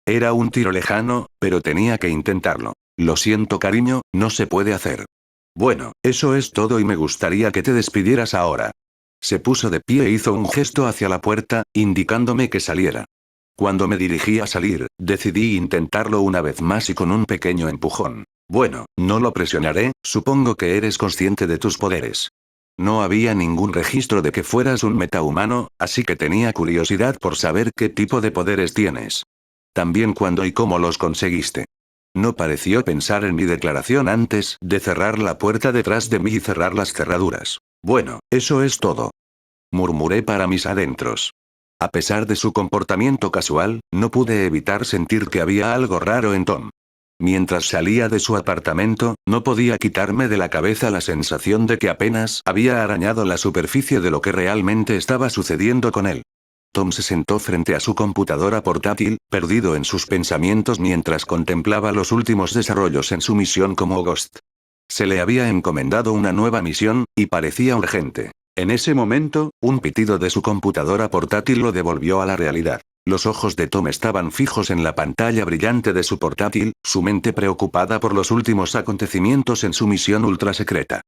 Era un tiro lejano, pero tenía que intentarlo. Lo siento, cariño, no se puede hacer. Bueno, eso es todo y me gustaría que te despidieras ahora. Se puso de pie e hizo un gesto hacia la puerta, indicándome que saliera. Cuando me dirigí a salir, decidí intentarlo una vez más y con un pequeño empujón. Bueno, no lo presionaré, supongo que eres consciente de tus poderes. No había ningún registro de que fueras un metahumano, así que tenía curiosidad por saber qué tipo de poderes tienes. También cuándo y cómo los conseguiste. No pareció pensar en mi declaración antes de cerrar la puerta detrás de mí y cerrar las cerraduras. Bueno, eso es todo. Murmuré para mis adentros. A pesar de su comportamiento casual, no pude evitar sentir que había algo raro en Tom. Mientras salía de su apartamento, no podía quitarme de la cabeza la sensación de que apenas había arañado la superficie de lo que realmente estaba sucediendo con él. Tom se sentó frente a su computadora portátil, perdido en sus pensamientos mientras contemplaba los últimos desarrollos en su misión como Ghost. Se le había encomendado una nueva misión, y parecía urgente. En ese momento, un pitido de su computadora portátil lo devolvió a la realidad. Los ojos de Tom estaban fijos en la pantalla brillante de su portátil, su mente preocupada por los últimos acontecimientos en su misión ultrasecreta.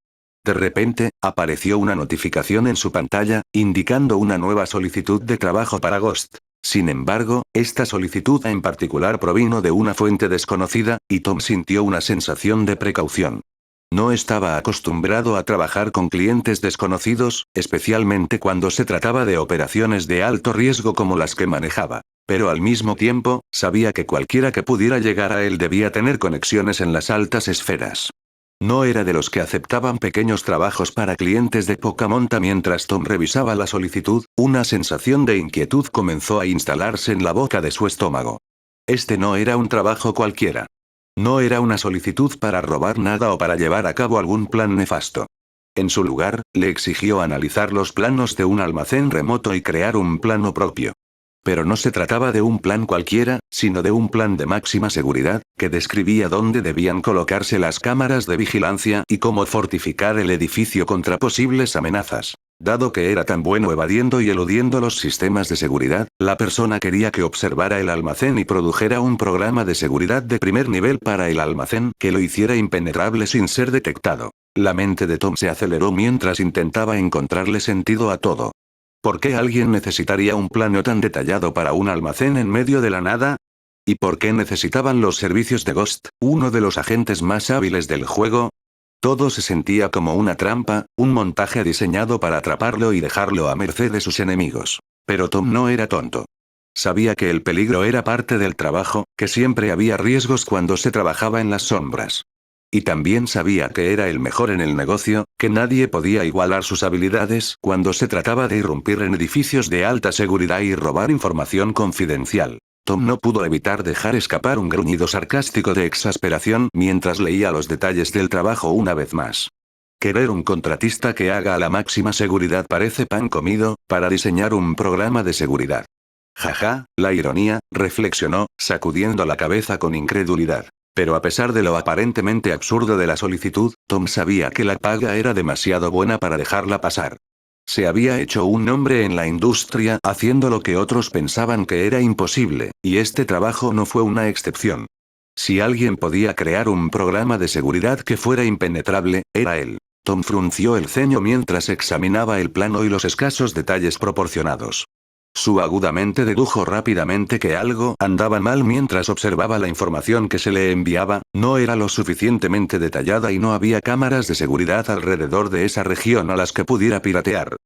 De repente, apareció una notificación en su pantalla, indicando una nueva solicitud de trabajo para Ghost. Sin embargo, esta solicitud en particular provino de una fuente desconocida, y Tom sintió una sensación de precaución. No estaba acostumbrado a trabajar con clientes desconocidos, especialmente cuando se trataba de operaciones de alto riesgo como las que manejaba. Pero al mismo tiempo, sabía que cualquiera que pudiera llegar a él debía tener conexiones en las altas esferas. No era de los que aceptaban pequeños trabajos para clientes de poca monta. Mientras Tom revisaba la solicitud, una sensación de inquietud comenzó a instalarse en la boca de su estómago. Este no era un trabajo cualquiera. No era una solicitud para robar nada o para llevar a cabo algún plan nefasto. En su lugar, le exigió analizar los planos de un almacén remoto y crear un plano propio. Pero no se trataba de un plan cualquiera, sino de un plan de máxima seguridad, que describía dónde debían colocarse las cámaras de vigilancia y cómo fortificar el edificio contra posibles amenazas. Dado que era tan bueno evadiendo y eludiendo los sistemas de seguridad, la persona quería que observara el almacén y produjera un programa de seguridad de primer nivel para el almacén que lo hiciera impenetrable sin ser detectado. La mente de Tom se aceleró mientras intentaba encontrarle sentido a todo. ¿Por qué alguien necesitaría un plano tan detallado para un almacén en medio de la nada? ¿Y por qué necesitaban los servicios de Ghost, uno de los agentes más hábiles del juego? Todo se sentía como una trampa, un montaje diseñado para atraparlo y dejarlo a merced de sus enemigos. Pero Tom no era tonto. Sabía que el peligro era parte del trabajo, que siempre había riesgos cuando se trabajaba en las sombras. Y también sabía que era el mejor en el negocio, que nadie podía igualar sus habilidades cuando se trataba de irrumpir en edificios de alta seguridad y robar información confidencial. Tom no pudo evitar dejar escapar un gruñido sarcástico de exasperación mientras leía los detalles del trabajo una vez más. Querer un contratista que haga a la máxima seguridad parece pan comido, para diseñar un programa de seguridad. Jaja, la ironía, reflexionó, sacudiendo la cabeza con incredulidad. Pero a pesar de lo aparentemente absurdo de la solicitud, Tom sabía que la paga era demasiado buena para dejarla pasar. Se había hecho un nombre en la industria haciendo lo que otros pensaban que era imposible, y este trabajo no fue una excepción. Si alguien podía crear un programa de seguridad que fuera impenetrable, era él. Tom frunció el ceño mientras examinaba el plano y los escasos detalles proporcionados. Su aguda mente dedujo rápidamente que algo andaba mal mientras observaba la información que se le enviaba, no era lo suficientemente detallada y no había cámaras de seguridad alrededor de esa región a las que pudiera piratear.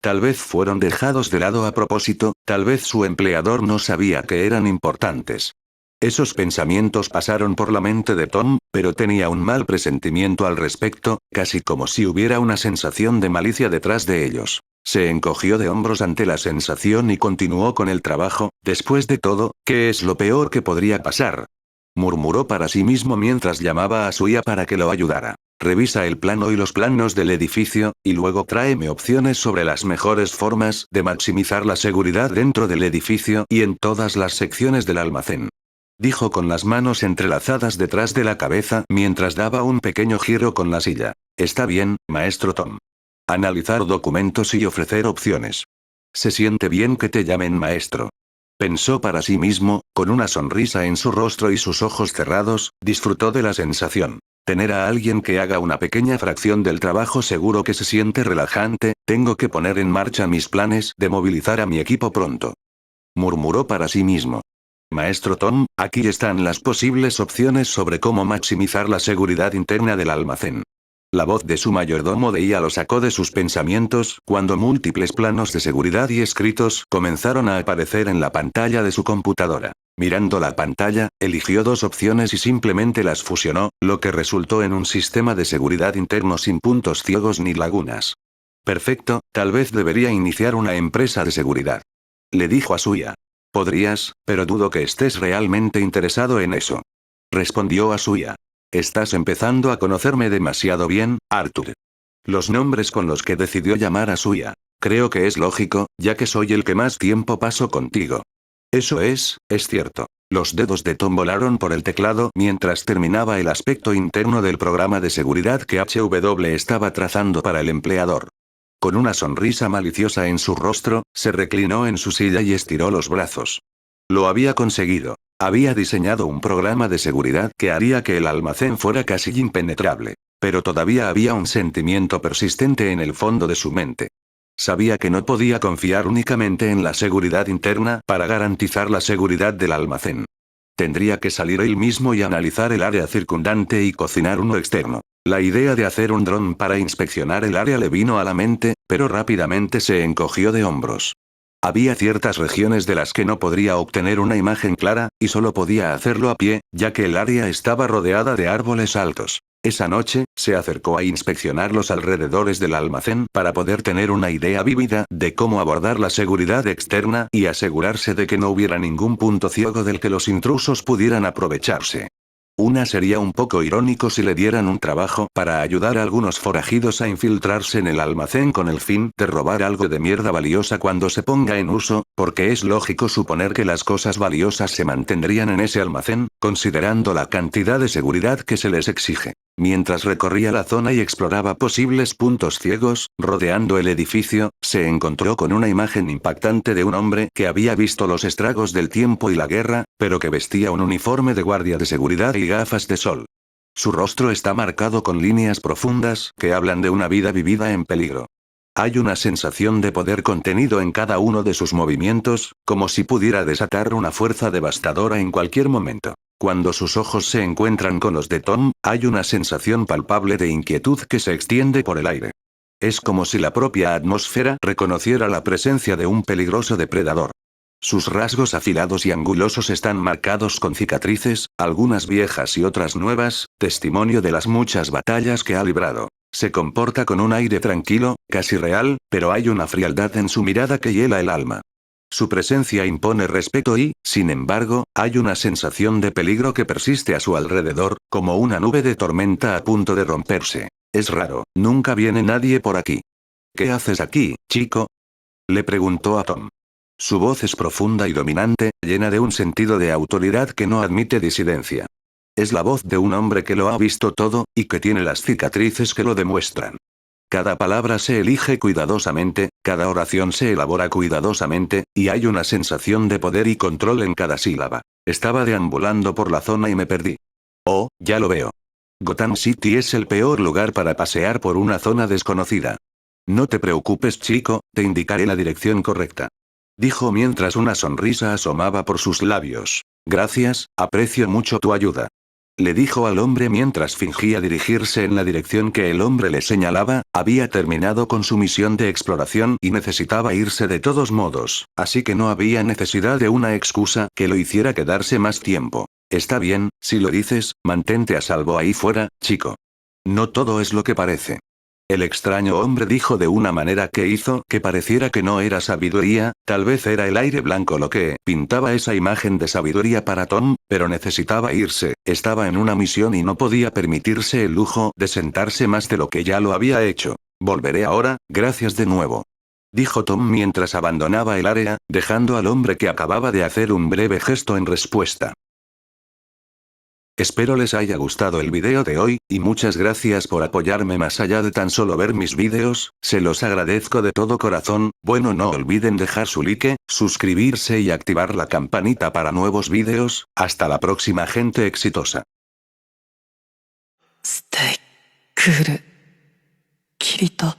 Tal vez fueron dejados de lado a propósito, tal vez su empleador no sabía que eran importantes. Esos pensamientos pasaron por la mente de Tom, pero tenía un mal presentimiento al respecto, casi como si hubiera una sensación de malicia detrás de ellos. Se encogió de hombros ante la sensación y continuó con el trabajo. Después de todo, ¿qué es lo peor que podría pasar? Murmuró para sí mismo mientras llamaba a Suya para que lo ayudara. Revisa el plano y los planos del edificio, y luego tráeme opciones sobre las mejores formas de maximizar la seguridad dentro del edificio y en todas las secciones del almacén. Dijo con las manos entrelazadas detrás de la cabeza mientras daba un pequeño giro con la silla. Está bien, maestro Tom. Analizar documentos y ofrecer opciones. Se siente bien que te llamen maestro. Pensó para sí mismo, con una sonrisa en su rostro y sus ojos cerrados, disfrutó de la sensación. Tener a alguien que haga una pequeña fracción del trabajo seguro que se siente relajante. Tengo que poner en marcha mis planes de movilizar a mi equipo pronto. Murmuró para sí mismo. Maestro Tom, aquí están las posibles opciones sobre cómo maximizar la seguridad interna del almacén. La voz de su mayordomo de IA lo sacó de sus pensamientos cuando múltiples planos de seguridad y escritos comenzaron a aparecer en la pantalla de su computadora. Mirando la pantalla, eligió dos opciones y simplemente las fusionó, lo que resultó en un sistema de seguridad interno sin puntos ciegos ni lagunas. Perfecto, tal vez debería iniciar una empresa de seguridad. Le dijo a Suya. Podrías, pero dudo que estés realmente interesado en eso. Respondió a Suya. Estás empezando a conocerme demasiado bien, Arthur. Los nombres con los que decidió llamar a Suya. Creo que es lógico, ya que soy el que más tiempo paso contigo. Eso es cierto. Los dedos de Tom volaron por el teclado mientras terminaba el aspecto interno del programa de seguridad que HW estaba trazando para el empleador. Con una sonrisa maliciosa en su rostro, se reclinó en su silla y estiró los brazos. Lo había conseguido. Había diseñado un programa de seguridad que haría que el almacén fuera casi impenetrable. Pero todavía había un sentimiento persistente en el fondo de su mente. Sabía que no podía confiar únicamente en la seguridad interna para garantizar la seguridad del almacén. Tendría que salir él mismo y analizar el área circundante y cocinar uno externo. La idea de hacer un dron para inspeccionar el área le vino a la mente, pero rápidamente se encogió de hombros. Había ciertas regiones de las que no podría obtener una imagen clara, y solo podía hacerlo a pie, ya que el área estaba rodeada de árboles altos. Esa noche, se acercó a inspeccionar los alrededores del almacén para poder tener una idea vívida de cómo abordar la seguridad externa y asegurarse de que no hubiera ningún punto ciego del que los intrusos pudieran aprovecharse. Sería un poco irónico si le dieran un trabajo para ayudar a algunos forajidos a infiltrarse en el almacén con el fin de robar algo de mierda valiosa cuando se ponga en uso, porque es lógico suponer que las cosas valiosas se mantendrían en ese almacén, considerando la cantidad de seguridad que se les exige. Mientras recorría la zona y exploraba posibles puntos ciegos, rodeando el edificio, se encontró con una imagen impactante de un hombre que había visto los estragos del tiempo y la guerra, pero que vestía un uniforme de guardia de seguridad y gafas de sol. Su rostro está marcado con líneas profundas que hablan de una vida vivida en peligro. Hay una sensación de poder contenido en cada uno de sus movimientos, como si pudiera desatar una fuerza devastadora en cualquier momento. Cuando sus ojos se encuentran con los de Tom, hay una sensación palpable de inquietud que se extiende por el aire. Es como si la propia atmósfera reconociera la presencia de un peligroso depredador. Sus rasgos afilados y angulosos están marcados con cicatrices, algunas viejas y otras nuevas, testimonio de las muchas batallas que ha librado. Se comporta con un aire tranquilo, casi real, pero hay una frialdad en su mirada que hiela el alma. Su presencia impone respeto y, sin embargo, hay una sensación de peligro que persiste a su alrededor, como una nube de tormenta a punto de romperse. Es raro, nunca viene nadie por aquí. ¿Qué haces aquí, chico? Le preguntó a Tom. Su voz es profunda y dominante, llena de un sentido de autoridad que no admite disidencia. Es la voz de un hombre que lo ha visto todo, y que tiene las cicatrices que lo demuestran. Cada palabra se elige cuidadosamente, cada oración se elabora cuidadosamente, y hay una sensación de poder y control en cada sílaba. Estaba deambulando por la zona y me perdí. Oh, ya lo veo. Gotham City es el peor lugar para pasear por una zona desconocida. No te preocupes, chico, te indicaré la dirección correcta. Dijo mientras una sonrisa asomaba por sus labios. Gracias, aprecio mucho tu ayuda. Le dijo al hombre mientras fingía dirigirse en la dirección que el hombre le señalaba. Había terminado con su misión de exploración y necesitaba irse de todos modos, así que no había necesidad de una excusa que lo hiciera quedarse más tiempo. Está bien, si lo dices, mantente a salvo ahí fuera, chico. No todo es lo que parece. El extraño hombre dijo de una manera que hizo que pareciera que no era sabiduría, tal vez era el aire blanco lo que pintaba esa imagen de sabiduría para Tom, pero necesitaba irse, estaba en una misión y no podía permitirse el lujo de sentarse más de lo que ya lo había hecho. Volveré ahora, gracias de nuevo. Dijo Tom mientras abandonaba el área, dejando al hombre que acababa de hacer un breve gesto en respuesta. Espero les haya gustado el video de hoy, y muchas gracias por apoyarme más allá de tan solo ver mis videos, se los agradezco de todo corazón. Bueno, no olviden dejar su like, suscribirse y activar la campanita para nuevos videos. Hasta la próxima, gente exitosa. ステイクールキリト